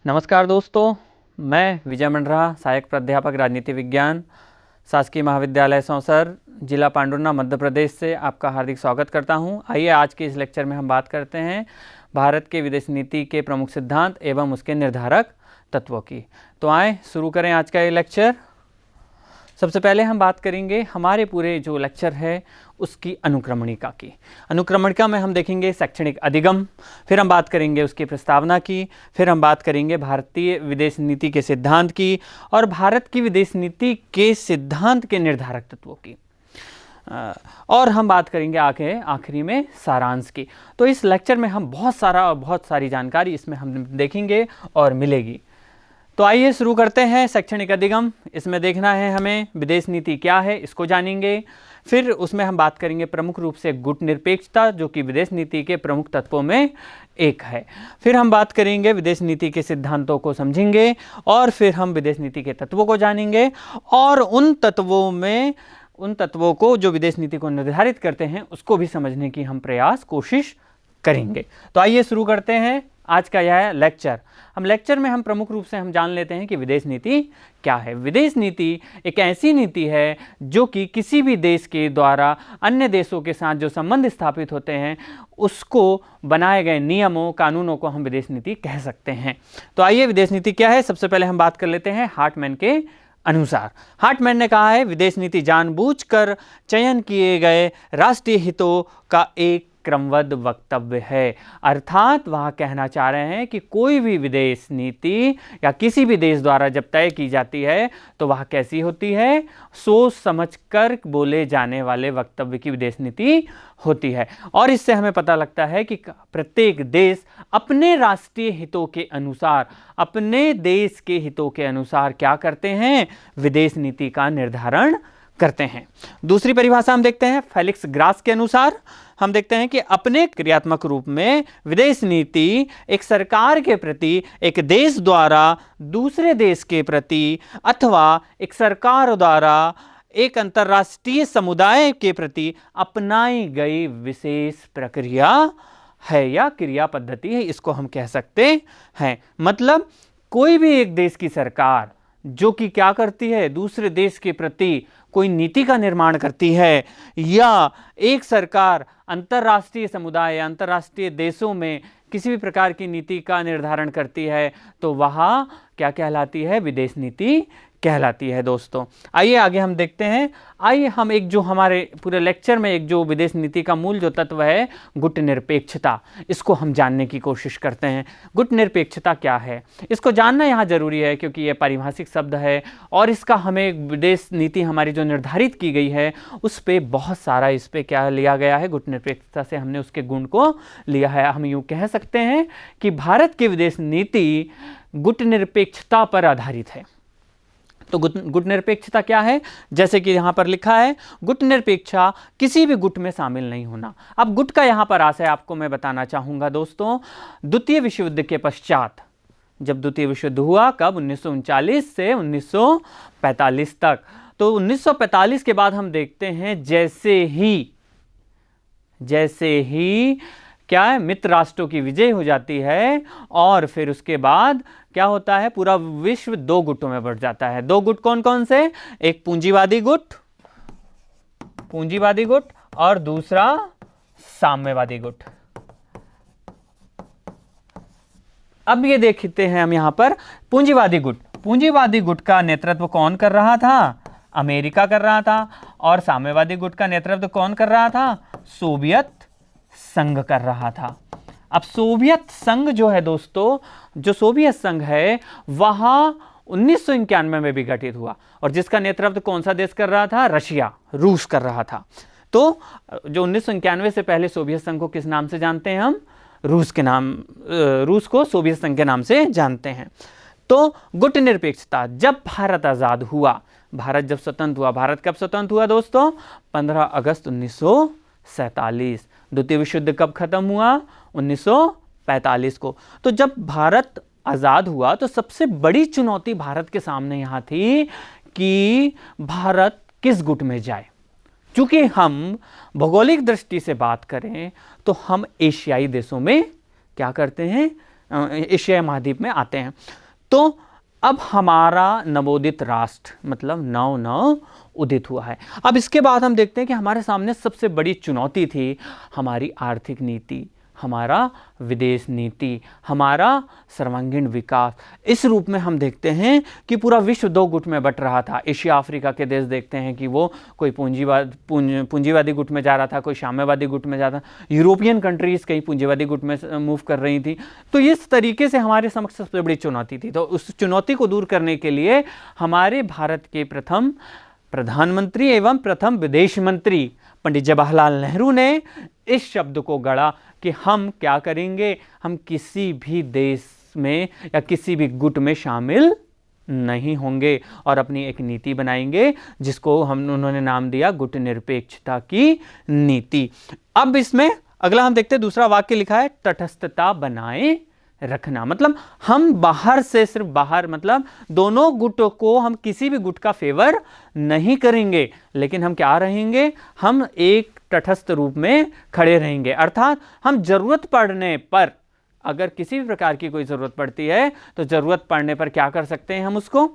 नमस्कार दोस्तों, मैं विजय मंडरा, सहायक प्राध्यापक राजनीति विज्ञान, शासकीय महाविद्यालय सौंसर, जिला पांडुर्ना, मध्य प्रदेश से आपका हार्दिक स्वागत करता हूं। आइए आज के इस लेक्चर में हम बात करते हैं भारत के विदेश नीति के प्रमुख सिद्धांत एवं उसके निर्धारक तत्वों की। तो आए शुरू करें आज का ये लेक्चर। सबसे पहले हम बात करेंगे हमारे पूरे जो लेक्चर है उसकी अनुक्रमणिका की। अनुक्रमणिका में हम देखेंगे शैक्षणिक अधिगम, फिर हम बात करेंगे उसकी प्रस्तावना की, फिर हम बात करेंगे भारतीय विदेश नीति के सिद्धांत की और भारत की विदेश नीति के सिद्धांत के निर्धारक तत्वों की, और हम बात करेंगे आखिरी में सारांश की। तो इस लेक्चर में हम बहुत सारी जानकारी इसमें हम देखेंगे और मिलेगी। तो आइए शुरू करते हैं। शैक्षणिक अधिगम, इसमें देखना है हमें विदेश नीति क्या है, इसको जानेंगे। फिर उसमें हम बात करेंगे प्रमुख रूप से गुट निरपेक्षता, जो कि विदेश नीति के प्रमुख तत्वों में एक है। फिर हम बात करेंगे विदेश नीति के सिद्धांतों को समझेंगे और फिर हम विदेश नीति के तत्वों को जानेंगे और उन तत्वों को जो विदेश नीति को निर्धारित करते हैं उसको भी समझने की हम कोशिश करेंगे। तो आइए शुरू करते हैं आज का यह लेक्चर। लेक्चर में हम प्रमुख रूप से हम जान लेते हैं कि विदेश नीति क्या है। विदेश नीति एक ऐसी नीति है जो कि किसी भी देश के द्वारा अन्य देशों के साथ जो संबंध स्थापित होते हैं उसको बनाए गए नियमों कानूनों को हम विदेश नीति कह सकते हैं। तो आइए विदेश नीति क्या है, सबसे पहले हम बात कर लेते हैं हार्टमैन के अनुसार। हार्टमैन ने कहा है विदेश नीति जानबूझकर चयन किए गए राष्ट्रीय हितों का एक क्रमबद्ध वक्तव्य है। अर्थात वह कहना चाह रहे हैं कि कोई भी विदेश नीति या किसी भी देश द्वारा जब तय की जाती है तो वह कैसी होती है, सोच समझकर बोले जाने वाले वक्तव्य की विदेश नीति होती है। और इससे हमें पता लगता है कि प्रत्येक देश अपने राष्ट्रीय हितों के अनुसार, अपने देश के हितों के अनुसार क्या करते हैं, विदेश नीति का निर्धारण करते हैं। दूसरी परिभाषा हम देखते हैं फेलिक्स ग्रास के अनुसार। हम देखते हैं कि अपने क्रियात्मक रूप में विदेश नीति एक सरकार के प्रति, एक देश द्वारा दूसरे देश के प्रति अथवा एक सरकार द्वारा एक अंतर्राष्ट्रीय समुदाय के प्रति अपनाई गई विशेष प्रक्रिया है या क्रिया पद्धति है, इसको हम कह सकते हैं। मतलब कोई भी एक देश की सरकार जो कि क्या करती है, दूसरे देश के प्रति कोई नीति का निर्माण करती है, या एक सरकार अंतर्राष्ट्रीय समुदाय या अंतर्राष्ट्रीय देशों में किसी भी प्रकार की नीति का निर्धारण करती है, तो वह क्या कहलाती है, विदेश नीति कहलाती है। दोस्तों आइए आगे हम देखते हैं। आइए हम एक जो हमारे पूरे लेक्चर में एक जो विदेश नीति का मूल जो तत्व है गुट निरपेक्षता, इसको हम जानने की कोशिश करते हैं। गुट निरपेक्षता क्या है, इसको जानना यहाँ जरूरी है क्योंकि ये पारिभाषिक शब्द है और इसका हमें विदेश नीति हमारी जो निर्धारित की गई है उस पर बहुत सारा इस पर क्या लिया गया है, गुट निरपेक्षता से हमने उसके गुण को लिया है। हम यूँ कह सकते हैं कि भारत की विदेश नीति गुट निरपेक्षता पर आधारित है। तो गुट निरपेक्षता क्या है, जैसे कि यहाँ पर लिखा है, गुट निरपेक्षा किसी भी गुट में शामिल नहीं होना। अब गुट का यहाँ पर आशय आपको मैं बताना चाहूँगा दोस्तों। द्वितीय विश्व युद्ध के पश्चात, जब द्वितीय विश्व युद्ध हुआ, कब, 1939 से 1945 तक, तो 1945 के बाद हम देखते हैं जैसे ही क्या है, मित्र राष्ट्रों की विजय हो जाती है और फिर उसके बाद क्या होता है, पूरा विश्व दो गुटों में बढ़ जाता है। दो गुट कौन कौन से, एक पूंजीवादी गुट और दूसरा साम्यवादी गुट। अब ये देखते हैं हम यहां पर पूंजीवादी गुट का नेतृत्व कौन कर रहा था, अमेरिका कर रहा था, और साम्यवादी गुट का नेतृत्व कौन कर रहा था, सोवियत संघ कर रहा था। अब सोवियत संघ जो है दोस्तों, जो सोवियत संघ है वह 1991 में भी गठित हुआ और जिसका नेतृत्व कौन सा देश कर रहा था, रूस कर रहा था। तो जो 1991 से पहले सोवियत संघ को किस नाम से जानते हैं हम, रूस को सोवियत संघ के नाम से जानते हैं। तो गुट निरपेक्षता, जब भारत आजाद हुआ, भारत जब स्वतंत्र हुआ, भारत कब स्वतंत्र हुआ दोस्तों, 15 अगस्त 1947। द्वितीय विश्व युद्ध कब खत्म हुआ, 1945 को। तो जब भारत आजाद हुआ तो सबसे बड़ी चुनौती भारत के सामने यहां थी कि भारत किस गुट में जाए। चूंकि हम भौगोलिक दृष्टि से बात करें तो हम एशियाई देशों में क्या करते हैं, एशिया महाद्वीप में आते हैं। तो अब हमारा नवोदित राष्ट्र मतलब नव उदित हुआ है। अब इसके बाद हम देखते हैं कि हमारे सामने सबसे बड़ी चुनौती थी हमारी आर्थिक नीति, हमारा विदेश नीति, हमारा सर्वांगीण विकास। इस रूप में हम देखते हैं कि पूरा विश्व दो गुट में बट रहा था। एशिया अफ्रीका के देश देखते हैं कि वो कोई पूंजीवादी गुट में जा रहा था, कोई साम्यवादी गुट में जा रहा था, यूरोपियन कंट्रीज कई पूंजीवादी गुट में मूव कर रही थी। तो इस तरीके से हमारे समक्ष सबसे बड़ी चुनौती थी। तो उस चुनौती को दूर करने के लिए हमारे भारत के प्रथम प्रधानमंत्री एवं प्रथम विदेश मंत्री पंडित जवाहरलाल नेहरू ने इस शब्द को गढ़ा कि हम क्या करेंगे, हम किसी भी देश में या किसी भी गुट में शामिल नहीं होंगे और अपनी एक नीति बनाएंगे जिसको उन्होंने नाम दिया गुट निरपेक्षता की नीति। अब इसमें अगला हम देखते हैं, दूसरा वाक्य लिखा है तटस्थता बनाए रखना। मतलब हम बाहर से सिर्फ बाहर मतलब दोनों गुटों को हम किसी भी गुट का फेवर नहीं करेंगे, लेकिन हम क्या रहेंगे, हम एक तटस्थ रूप में खड़े रहेंगे। अर्थात हम जरूरत पड़ने पर, अगर किसी भी प्रकार की कोई जरूरत पड़ती है तो जरूरत पड़ने पर क्या कर सकते हैं, हम उसको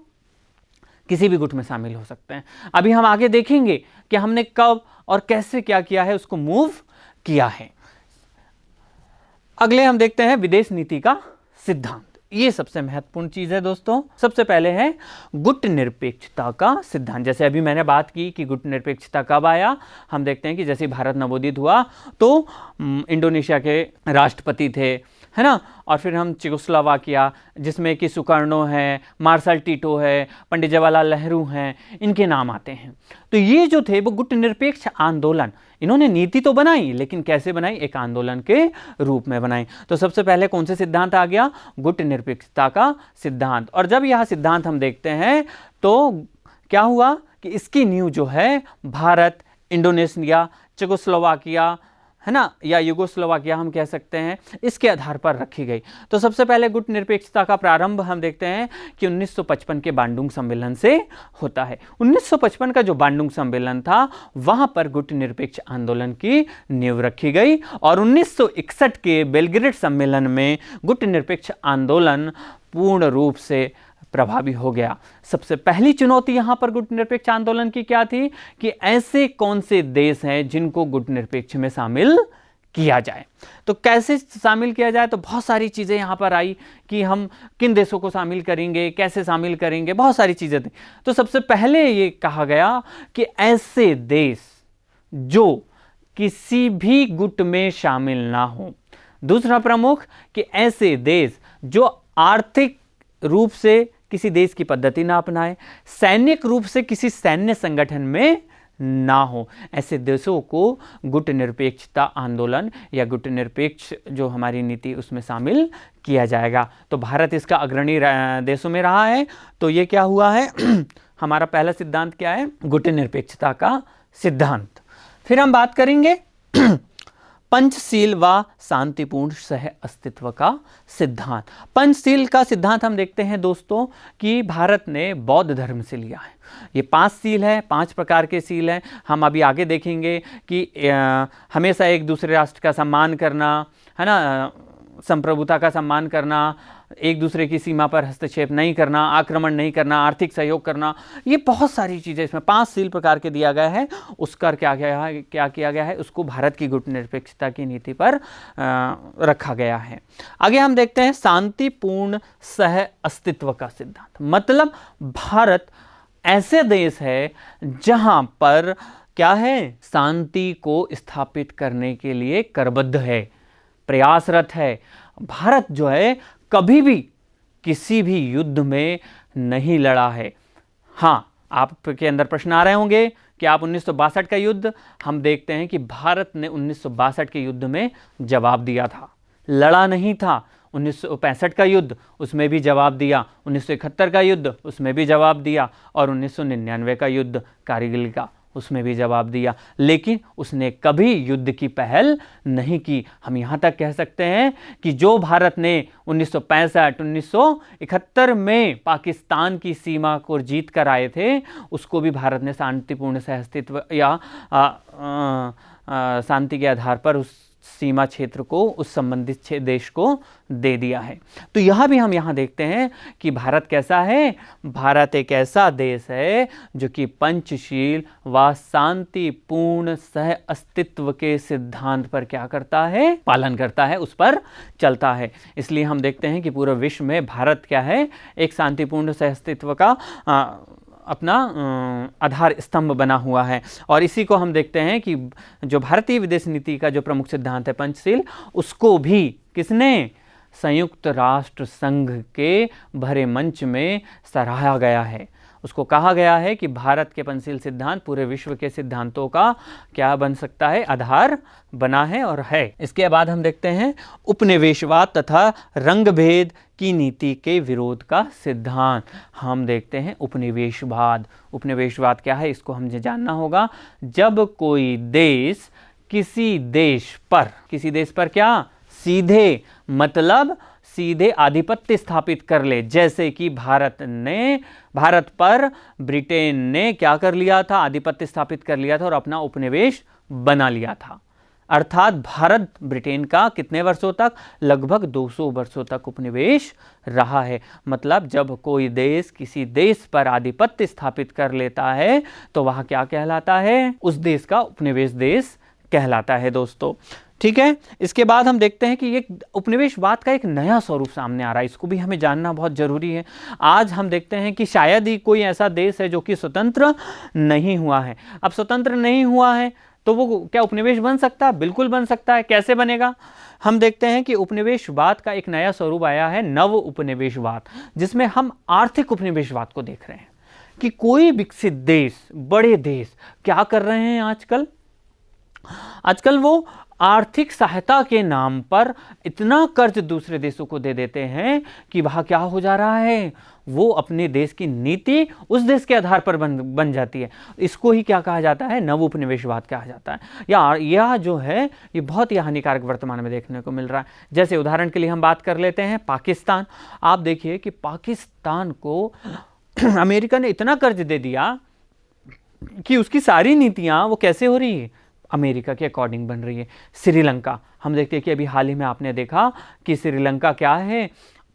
किसी भी गुट में शामिल हो सकते हैं। अभी हम आगे देखेंगे कि हमने कब और कैसे क्या किया है, उसको मूव किया है। अगले हम देखते हैं विदेश नीति का सिद्धांत। ये सबसे महत्वपूर्ण चीज है दोस्तों। सबसे पहले है गुट निरपेक्षता का सिद्धांत। जैसे अभी मैंने बात की कि गुट निरपेक्षता कब आया, हम देखते हैं कि जैसे भारत नवोदित हुआ तो इंडोनेशिया के राष्ट्रपति थे, है ना, और फिर हम चेकोस्लोवाकिया जिसमें कि सुकर्णो है, मार्शल टीटो है, पंडित जवाहरलाल नेहरू हैं, इनके नाम आते हैं। तो ये जो थे वो गुट निरपेक्ष आंदोलन, इन्होंने नीति तो बनाई लेकिन कैसे बनाई, एक आंदोलन के रूप में बनाई। तो सबसे पहले कौन से सिद्धांत आ गया, गुट निरपेक्षता का सिद्धांत। और जब यह सिद्धांत हम देखते हैं तो क्या हुआ कि इसकी नींव जो है भारत, इंडोनेशिया, चेकोस्लोवाकिया, है ना, या युगोस्लोवाकिया हम कह सकते हैं, इसके आधार पर रखी गई। तो सबसे पहले गुट निरपेक्षता का प्रारंभ हम देखते हैं कि 1955 के बांडुंग सम्मेलन से होता है। 1955 का जो बांडुंग सम्मेलन था वहां पर गुट निरपेक्ष आंदोलन की नींव रखी गई और 1961 के बेलग्रेड सम्मेलन में गुट निरपेक्ष आंदोलन पूर्ण रूप से प्रभावी हो गया। सबसे पहली चुनौती यहां पर गुट निरपेक्ष आंदोलन की क्या थी कि ऐसे कौन से देश हैं जिनको गुट निरपेक्ष में शामिल किया जाए। तो कैसे शामिल किया जाए, तो बहुत सारी चीजें यहां पर आई कि हम किन देशों को शामिल करेंगे, कैसे शामिल करेंगे, बहुत सारी चीजें थी। तो सबसे पहले ये कहा गया कि ऐसे देश जो किसी भी गुट में शामिल ना हो। दूसरा प्रमुख कि ऐसे देश जो आर्थिक रूप से किसी देश की पद्धति ना अपनाए, सैनिक रूप से किसी सैन्य संगठन में ना हो, ऐसे देशों को गुट निरपेक्षता आंदोलन या गुट निरपेक्ष जो हमारी नीति उसमें शामिल किया जाएगा। तो भारत इसका अग्रणी देशों में रहा है। तो ये क्या हुआ है हमारा पहला सिद्धांत क्या है, गुट निरपेक्षता का सिद्धांत। फिर हम बात करेंगे पंचशील व शांतिपूर्ण सह अस्तित्व का सिद्धांत। पंचशील का सिद्धांत हम देखते हैं दोस्तों कि भारत ने बौद्ध धर्म से लिया है। ये 5 सील है, 5 प्रकार के सील हैं। हम अभी आगे देखेंगे कि हमेशा एक दूसरे राष्ट्र का सम्मान करना, है ना, संप्रभुता का सम्मान करना, एक दूसरे की सीमा पर हस्तक्षेप नहीं करना, आक्रमण नहीं करना, आर्थिक सहयोग करना, ये बहुत सारी चीज़ें इसमें 5 सील प्रकार के दिया गया है। उसका क्या किया गया है, उसको भारत की गुट निरपेक्षता की नीति पर रखा गया है। आगे हम देखते हैं शांतिपूर्ण सह अस्तित्व का सिद्धांत। मतलब भारत ऐसे देश है जहां पर क्या है, शांति को स्थापित करने के लिए करबद्ध है, प्रयासरत है। भारत जो है कभी भी किसी भी युद्ध में नहीं लड़ा है। हाँ, आपके अंदर प्रश्न आ रहे होंगे कि आप 1962 का युद्ध, हम देखते हैं कि भारत ने 1962 के युद्ध में जवाब दिया था, लड़ा नहीं था। 1965 का युद्ध, उसमें भी जवाब दिया। 1971 का युद्ध, उसमें भी जवाब दिया। और 1999 का युद्ध कारगिल का, उसमें भी जवाब दिया। लेकिन उसने कभी युद्ध की पहल नहीं की। हम यहाँ तक कह सकते हैं कि जो भारत ने 1965, 1971 में पाकिस्तान की सीमा को जीत कर आए थे, उसको भी भारत ने शांतिपूर्ण सहअस्तित्व या शांति के आधार पर उस सीमा क्षेत्र को उस संबंधित देश को दे दिया है। तो यह भी हम यहाँ देखते हैं कि भारत कैसा है, भारत एक ऐसा देश है जो कि पंचशील व शांतिपूर्ण सह अस्तित्व के सिद्धांत पर क्या करता है, पालन करता है, उस पर चलता है। इसलिए हम देखते हैं कि पूरे विश्व में भारत क्या है, एक शांतिपूर्ण सह अस्तित्व का अपना आधार स्तंभ बना हुआ है। और इसी को हम देखते हैं कि जो भारतीय विदेश नीति का जो प्रमुख सिद्धांत है पंचशील, उसको भी किसने, संयुक्त राष्ट्र संघ के भरे मंच में सराहा गया है। उसको कहा गया है कि भारत के पंचशील सिद्धांत पूरे विश्व के सिद्धांतों का क्या बन सकता है, आधार बना है और है। इसके बाद हम देखते हैं उपनिवेशवाद तथा रंगभेद की नीति के विरोध का सिद्धांत। हम देखते हैं उपनिवेशवाद। उपनिवेशवाद क्या है, इसको हमें जानना होगा। जब कोई देश किसी देश पर क्या, सीधे मतलब सीधे आधिपत्य स्थापित कर ले, जैसे कि भारत पर ब्रिटेन ने क्या कर लिया था, आधिपत्य स्थापित कर लिया था और अपना उपनिवेश बना लिया था। अर्थात भारत ब्रिटेन का कितने वर्षों तक, लगभग 200 वर्षों तक उपनिवेश रहा है। मतलब जब कोई देश किसी देश पर आधिपत्य स्थापित कर लेता है तो वह क्या कहलाता है, उस देश का उपनिवेश देश कहलाता है दोस्तों। ठीक है, इसके बाद हम देखते हैं कि ये उपनिवेशवाद का एक नया स्वरूप सामने आ रहा है, इसको भी हमें जानना बहुत जरूरी है। आज हम देखते हैं कि शायद ही कोई ऐसा देश है जो कि स्वतंत्र नहीं हुआ है। अब स्वतंत्र नहीं हुआ है तो वो क्या उपनिवेश बन सकता है? बिल्कुल बन सकता है। कैसे बनेगा? हम देखते हैं कि उपनिवेशवाद का एक नया स्वरूप आया है, नव उपनिवेशवाद, जिसमें हम आर्थिक उपनिवेशवाद को देख रहे हैं कि कोई विकसित देश, बड़े देश क्या कर रहे हैं आजकल वो आर्थिक सहायता के नाम पर इतना कर्ज दूसरे देशों को दे देते हैं कि वह क्या हो जा रहा है, वो अपने देश की नीति उस देश के आधार पर बन जाती है। इसको ही क्या कहा जाता है, नव उपनिवेशवाद कहा जाता है। यह जो है ये बहुत ही हानिकारक वर्तमान में देखने को मिल रहा है। जैसे उदाहरण के लिए हम बात कर लेते हैं पाकिस्तान। आप देखिए कि पाकिस्तान को अमेरिका ने इतना कर्ज दे दिया कि उसकी सारी नीतियां वो कैसे हो रही है, अमेरिका के अकॉर्डिंग बन रही है। श्रीलंका, हम देखते हैं कि अभी हाल ही में आपने देखा कि श्रीलंका क्या है,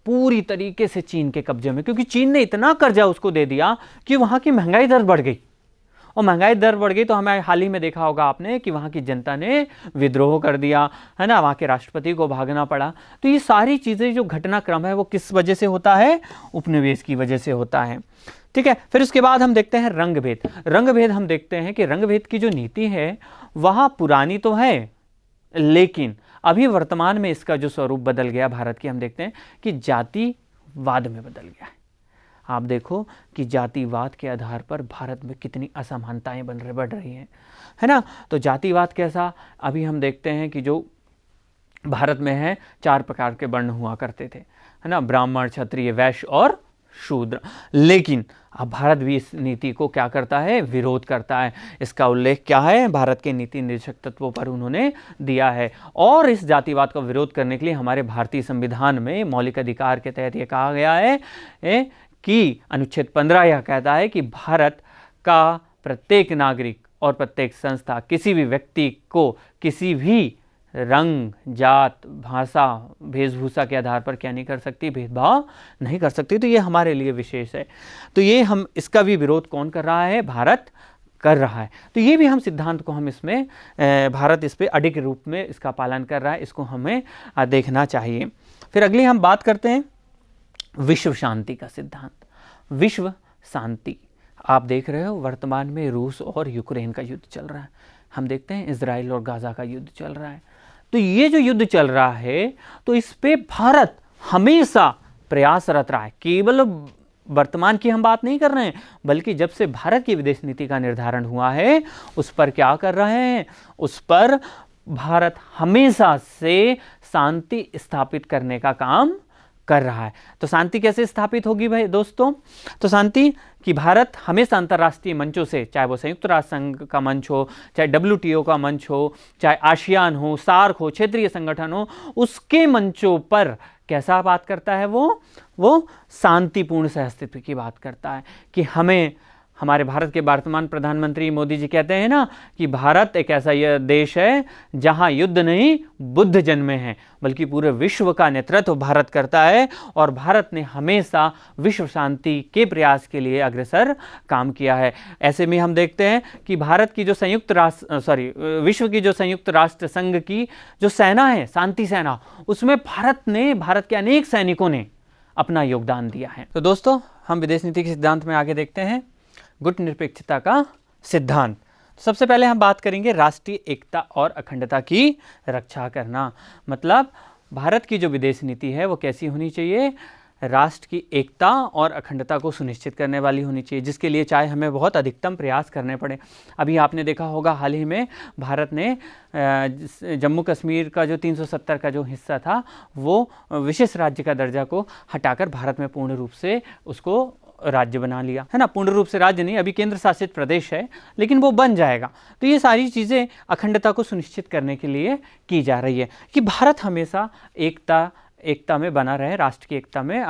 पूरी तरीके से चीन के कब्जे में, क्योंकि चीन ने इतना कर्जा उसको दे दिया कि वहां की महंगाई दर बढ़ गई। और महंगाई दर बढ़ गई तो हमें हाल ही में देखा होगा आपने कि वहां की जनता ने विद्रोह कर दिया, है ना, वहां के राष्ट्रपति को भागना पड़ा। तो ये सारी चीजें जो घटनाक्रम है वो किस वजह से होता है, उपनिवेश की वजह से होता है। ठीक है, फिर उसके बाद हम देखते हैं रंगभेद। रंगभेद हम देखते हैं कि रंगभेद की जो नीति है वह पुरानी तो है, लेकिन अभी वर्तमान में इसका जो स्वरूप बदल गया भारत की, हम देखते हैं कि जातिवाद में बदल गया है। आप देखो कि जातिवाद के आधार पर भारत में कितनी असमानताएं बढ़ रही हैं, है ना। तो जातिवाद कैसा, अभी हम देखते हैं कि जो भारत में है 4 प्रकार के वर्ण हुआ करते थे, है ना, ब्राह्मण, क्षत्रिय, वैश्य और शूद्र। लेकिन अब भारत भी इस नीति को क्या करता है, विरोध करता है। इसका उल्लेख क्या है, भारत के नीति निर्देशक तत्वों पर उन्होंने दिया है। और इस जातिवाद का विरोध करने के लिए हमारे भारतीय संविधान में मौलिक अधिकार के तहत यह कहा गया है कि अनुच्छेद 15 यह कहता है कि भारत का प्रत्येक नागरिक और प्रत्येक संस्था किसी भी व्यक्ति को किसी भी रंग, जात, भाषा, वेशभूषा के आधार पर क्या नहीं कर सकती, भेदभाव नहीं कर सकती। तो ये हमारे लिए विशेष है। तो ये हम इसका भी विरोध कौन कर रहा है, भारत कर रहा है। तो ये भी हम सिद्धांत को हम इसमें भारत इस पे अडिग रूप में इसका पालन कर रहा है, इसको हमें देखना चाहिए। फिर अगली हम बात करते हैं विश्व शांति का सिद्धांत। विश्व शांति, आप देख रहे हो वर्तमान में रूस और यूक्रेन का युद्ध चल रहा है। हम देखते हैं इजराइल और गाजा का युद्ध चल रहा है। तो ये जो युद्ध चल रहा है तो इस पे भारत हमेशा प्रयासरत रहा है। केवल वर्तमान की हम बात नहीं कर रहे हैं, बल्कि जब से भारत की विदेश नीति का निर्धारण हुआ है उस पर क्या कर रहे हैं, उस पर भारत हमेशा से शांति स्थापित करने का काम कर रहा है। तो शांति कैसे स्थापित होगी भाई दोस्तों, तो शांति कि भारत हमेशा अंतर्राष्ट्रीय मंचों से, चाहे वो संयुक्त राष्ट्र संघ का मंच हो, चाहे WTO का मंच हो, चाहे आसियान हो, सार्क हो, क्षेत्रीय संगठन हो, उसके मंचों पर कैसा बात करता है, वो शांतिपूर्ण सह अस्तित्व की बात करता है कि हमारे भारत के वर्तमान प्रधानमंत्री मोदी जी कहते हैं ना कि भारत एक ऐसा यह देश है जहां युद्ध नहीं बुद्ध जन्मे हैं, बल्कि पूरे विश्व का नेतृत्व भारत करता है और भारत ने हमेशा विश्व शांति के प्रयास के लिए अग्रसर काम किया है। ऐसे में हम देखते हैं कि भारत की जो विश्व की जो संयुक्त राष्ट्र संघ की जो सेना है, शांति सेना, उसमें भारत के अनेक सैनिकों ने अपना योगदान दिया है। तो दोस्तों, हम विदेश नीति के सिद्धांत में आगे देखते हैं गुटनिरपेक्षता का सिद्धांत। सबसे पहले हम बात करेंगे राष्ट्रीय एकता और अखंडता की रक्षा करना। मतलब भारत की जो विदेश नीति है वो कैसी होनी चाहिए? राष्ट्र की एकता और अखंडता को सुनिश्चित करने वाली होनी चाहिए, जिसके लिए चाहे हमें बहुत अधिकतम प्रयास करने पड़े। अभी आपने देखा होगा हाल ही में भारत ने जम्मू कश्मीर का जो 370 का जो हिस्सा था वो विशेष राज्य का दर्जा को हटाकर भारत में पूर्ण रूप से उसको राज्य बना लिया है ना। पूर्ण रूप से राज्य नहीं, अभी केंद्र शासित प्रदेश है, लेकिन वो बन जाएगा। तो ये सारी चीज़ें अखंडता को सुनिश्चित करने के लिए की जा रही है कि भारत हमेशा एकता में बना रहे, राष्ट्र की एकता में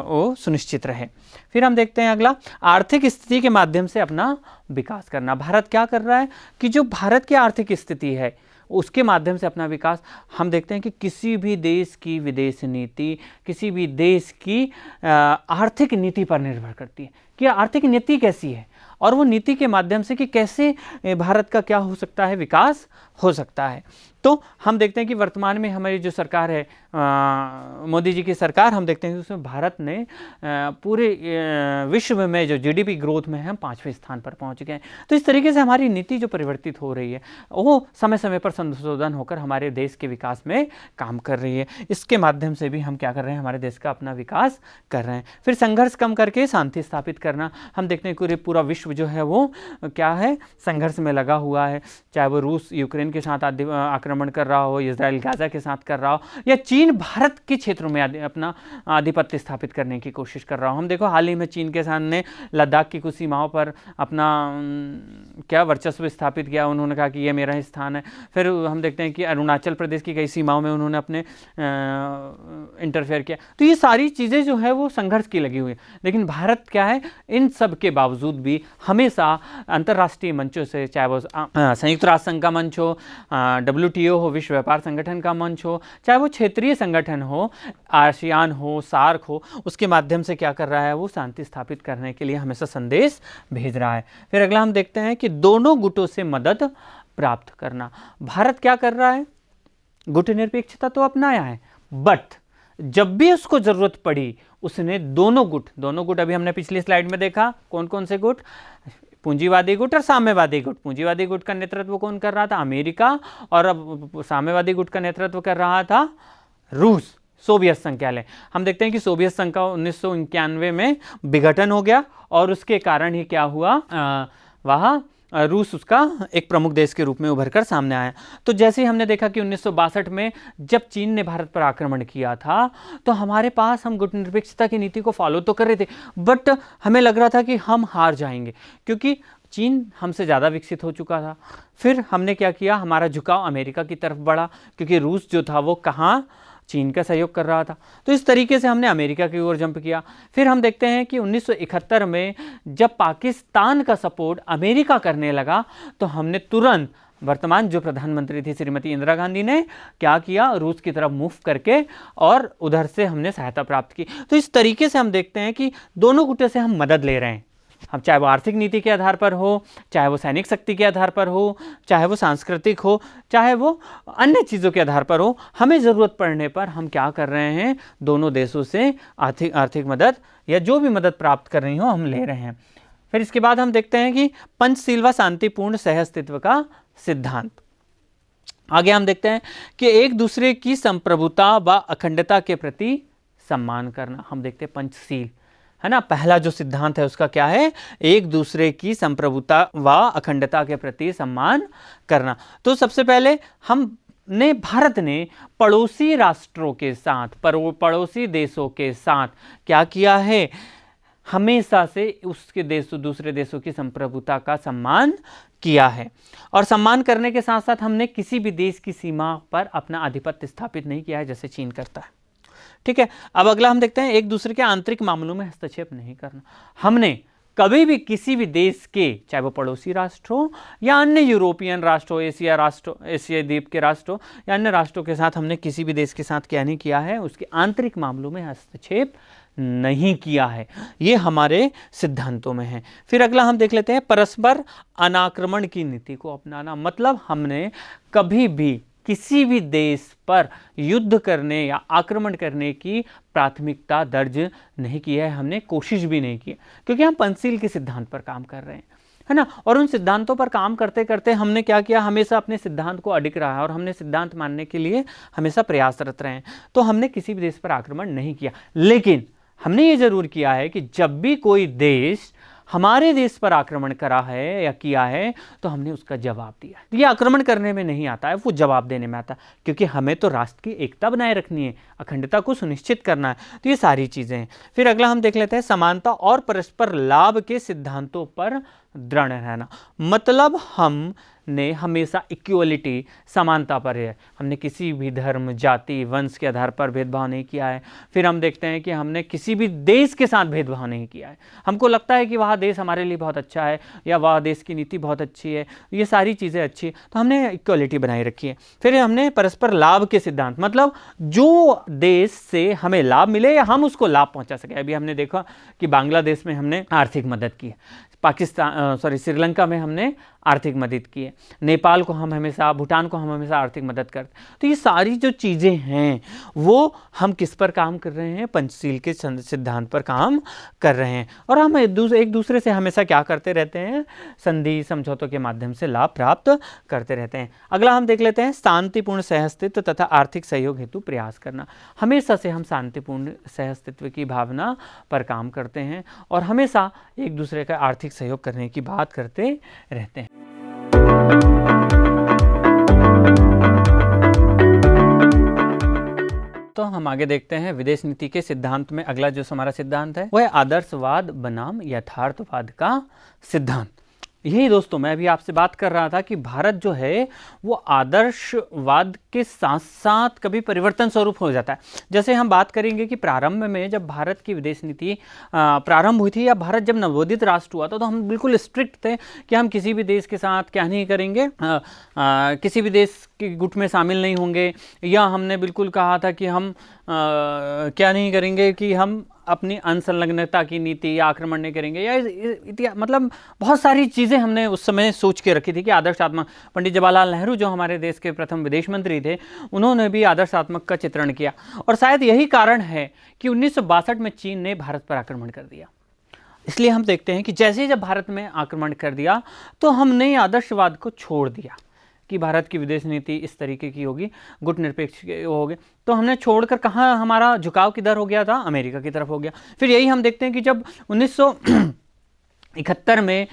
वो सुनिश्चित रहे। फिर हम देखते हैं अगला, आर्थिक स्थिति के माध्यम से अपना विकास करना। भारत क्या कर रहा है कि जो भारत की आर्थिक स्थिति है उसके माध्यम से अपना विकास। हम देखते हैं कि किसी भी देश की विदेश नीति किसी भी देश की आर्थिक नीति पर निर्भर करती है कि आर्थिक नीति कैसी है और वो नीति के माध्यम से कि कैसे भारत का क्या हो सकता है, विकास हो सकता है। तो हम देखते हैं कि वर्तमान में हमारी जो सरकार है, मोदी जी की सरकार, हम देखते हैं कि उसमें भारत ने पूरे विश्व में जो जीडीपी ग्रोथ में है हम 5वें स्थान पर पहुंच गए हैं। तो इस तरीके से हमारी नीति जो परिवर्तित हो रही है वो समय समय पर संशोधन होकर हमारे देश के विकास में काम कर रही है। इसके माध्यम से भी हम क्या कर रहे हैं, हमारे देश का अपना विकास कर रहे हैं। फिर संघर्ष कम करके शांति स्थापित करना। हम देखते हैं कि पूरा विश्व जो है वो क्या है, संघर्ष में लगा हुआ है। चाहे वो रूस यूक्रेन के साथ आक्रमण कर रहा हो, इजराइल गाजा के साथ कर रहा हो, या चीन भारत के क्षेत्रों में अपना आधिपत्य स्थापित करने की कोशिश कर रहा हो। हम देखो हाल ही में चीन के सामने लद्दाख की कुछ सीमाओं पर अपना क्या वर्चस्व स्थापित किया। उन्होंने कहा कि ये मेरा स्थान है। फिर हम देखते हैं कि अरुणाचल प्रदेश की कई सीमाओं में उन्होंने अपने इंटरफेयर किया। तो ये सारी चीज़ें जो है वो संघर्ष की लगी हुई है। लेकिन भारत क्या है, इन सब के बावजूद भी हमेशा अंतर्राष्ट्रीय मंचों से, चाहे वो संयुक्त राष्ट्र संघ का मंच हो, WTO हो, विश्व व्यापार संगठन का मंच हो, चाहे वो क्षेत्रीय संगठन हो, आसियान हो, सार्क हो, उसके माध्यम से क्या कर रहा है, वो शांति स्थापित करने के लिए हमेशा संदेश भेज रहा है। फिर अगला हम देखते हैं कि दोनों गुटों से मदद प्राप्त करना। भारत क्या कर रहा है, गुटनिरपेक्षता तो अपनाया है, बट जब भी उसको जरूरत पड़ी उसने दोनों गुट अभी हमने पिछली स्लाइड में देखा कौन कौन से गुट, पूंजीवादी गुट और साम्यवादी गुट। पूंजीवादी गुट का नेतृत्व कौन कर रहा था, अमेरिका, और अब साम्यवादी गुट का नेतृत्व कर रहा था रूस, सोवियत संघ कह लें। हम देखते हैं कि सोवियत संघ का 1991 में विघटन हो गया और उसके कारण ही क्या हुआ, वहाँ रूस उसका एक प्रमुख देश के रूप में उभरकर सामने आया। तो जैसे ही हमने देखा कि 1962 में जब चीन ने भारत पर आक्रमण किया था तो हमारे पास, हम गुटनिरपेक्षता की नीति को फॉलो तो कर रहे थे, बट हमें लग रहा था कि हम हार जाएंगे क्योंकि चीन हमसे ज़्यादा विकसित हो चुका था। फिर हमने क्या किया, हमारा झुकाव अमेरिका की तरफ बढ़ा क्योंकि रूस जो था वो कहाँ, चीन का सहयोग कर रहा था। तो इस तरीके से हमने अमेरिका की ओर जंप किया। फिर हम देखते हैं कि 1971 में जब पाकिस्तान का सपोर्ट अमेरिका करने लगा तो हमने तुरंत, वर्तमान जो प्रधानमंत्री थी श्रीमती इंदिरा गांधी ने क्या किया, रूस की तरफ मूव करके और उधर से हमने सहायता प्राप्त की। तो इस तरीके से हम देखते हैं कि दोनों गुटों से हम मदद ले रहे हैं। हम चाहे वो आर्थिक नीति के आधार पर हो, चाहे वो सैनिक शक्ति के आधार पर हो, चाहे वो सांस्कृतिक हो, चाहे वो अन्य चीज़ों के आधार पर हो, हमें ज़रूरत पड़ने पर हम क्या कर रहे हैं, दोनों देशों से आर्थिक मदद या जो भी मदद प्राप्त कर रही हो हम ले रहे हैं। फिर इसके बाद हम देखते हैं कि पंचशील व शांतिपूर्ण सहअस्तित्व का सिद्धांत। आगे हम देखते हैं कि एक दूसरे की संप्रभुता व अखंडता के प्रति सम्मान करना। हम देखते हैं पंचशील है ना, पहला जो सिद्धांत है उसका क्या है, एक दूसरे की संप्रभुता व अखंडता के प्रति सम्मान करना। तो सबसे पहले भारत ने पड़ोसी राष्ट्रों के साथ, पड़ोसी देशों के साथ क्या किया है, हमेशा से उसके दूसरे देशों की संप्रभुता का सम्मान किया है। और सम्मान करने के साथ साथ हमने किसी भी देश की सीमा पर अपना आधिपत्य स्थापित नहीं किया है जैसे चीन करता है। ठीक है, अब अगला हम देखते हैं एक दूसरे के आंतरिक मामलों में हस्तक्षेप नहीं करना। हमने कभी भी किसी भी देश के, चाहे वो पड़ोसी राष्ट्र हो या अन्य यूरोपियन राष्ट्र हो, एशिया द्वीप के राष्ट्र हो या अन्य राष्ट्रों के साथ, हमने किसी भी देश के साथ क्या नहीं किया है, उसके आंतरिक मामलों में हस्तक्षेप नहीं किया है। ये हमारे सिद्धांतों में है। फिर अगला हम देख लेते हैं परस्पर अनाक्रमण की नीति को अपनाना। मतलब हमने कभी भी किसी भी देश पर युद्ध करने या आक्रमण करने की प्राथमिकता दर्ज नहीं की है, हमने कोशिश भी नहीं की, क्योंकि हम पंचशील के सिद्धांत पर काम कर रहे हैं, है ना। और उन सिद्धांतों पर काम करते करते हमने क्या किया, हमेशा अपने सिद्धांत को अडिग रहा है और हमने सिद्धांत मानने के लिए हमेशा प्रयासरत रहे हैं। तो हमने किसी भी देश पर आक्रमण नहीं किया, लेकिन हमने ये जरूर किया है कि जब भी कोई देश हमारे देश पर आक्रमण करा है या किया है तो हमने उसका जवाब दिया। ये आक्रमण करने में नहीं आता है, वो जवाब देने में आता है, क्योंकि हमें तो राष्ट्र की एकता बनाए रखनी है, अखंडता को सुनिश्चित करना है। तो ये सारी चीजें हैं। फिर अगला हम देख लेते हैं समानता और परस्पर लाभ के सिद्धांतों पर दृढ़ रहना। मतलब हमने हमेशा इक्वलिटी, समानता पर है, हमने किसी भी धर्म, जाति, वंश के आधार पर भेदभाव नहीं किया है। फिर हम देखते हैं कि हमने किसी भी देश के साथ भेदभाव नहीं किया है। हमको लगता है कि वह देश हमारे लिए बहुत अच्छा है या वह देश की नीति बहुत अच्छी है, ये सारी चीज़ें अच्छी, तो हमने इक्वलिटी बनाए रखी है। फिर हमने परस्पर लाभ के सिद्धांत, मतलब जो देश से हमें लाभ मिले या हम उसको लाभ पहुंचा सके। अभी हमने देखा कि बांग्लादेश में हमने आर्थिक मदद की है, श्रीलंका में हमने आर्थिक मदद की है, नेपाल को हम हमेशा, भूटान को हम हमेशा आर्थिक मदद करते। तो ये सारी जो चीज़ें हैं वो हम किस पर काम कर रहे हैं, पंचशील के सिद्धांत पर काम कर रहे हैं। और हम एक दूसरे से हमेशा क्या करते रहते हैं, संधि समझौतों के माध्यम से लाभ प्राप्त करते रहते हैं। अगला हम देख लेते हैं शांतिपूर्ण सहअस्तित्व तथा आर्थिक सहयोग हेतु प्रयास करना। हमेशा से हम शांतिपूर्ण सहअस्तित्व की भावना पर काम करते हैं और हमेशा एक दूसरे का आर्थिक सहयोग करने की बात करते रहते हैं। तो हम आगे देखते हैं विदेश नीति के सिद्धांत में। अगला जो हमारा सिद्धांत है वह है आदर्शवाद बनाम यथार्थवाद का सिद्धांत। यही दोस्तों, मैं अभी आपसे बात कर रहा था कि भारत जो है वो आदर्शवाद के साथ साथ कभी परिवर्तन स्वरूप हो जाता है। जैसे हम बात करेंगे कि प्रारंभ में जब भारत की विदेश नीति प्रारंभ हुई थी या भारत जब नवोदित राष्ट्र हुआ था, तो हम बिल्कुल स्ट्रिक्ट थे कि हम किसी भी देश के साथ क्या नहीं करेंगे, किसी भी देश के गुट में शामिल नहीं होंगे, या हमने बिल्कुल कहा था कि हम क्या नहीं करेंगे कि हम अपनी अनसंलग्नता की नीति या आक्रमण नहीं करेंगे, या मतलब बहुत सारी चीज़ें हमने उस समय सोच के रखी थी कि आदर्शात्मक। पंडित जवाहरलाल नेहरू जो हमारे देश के प्रथम विदेश मंत्री थे, उन्होंने भी आदर्शात्मक का चित्रण किया। और शायद यही कारण है कि 1962 में चीन ने भारत पर आक्रमण कर दिया। इसलिए हम देखते हैं कि जैसे ही जब भारत में आक्रमण कर दिया तो हमने आदर्शवाद को छोड़ दिया कि भारत की विदेश नीति इस तरीके की होगी, गुट निरपेक्ष होगी। तो हमने छोड़कर कहाँ हमारा झुकाव किधर हो गया था, अमेरिका की तरफ हो गया। फिर यही हम देखते हैं कि जब 1971 में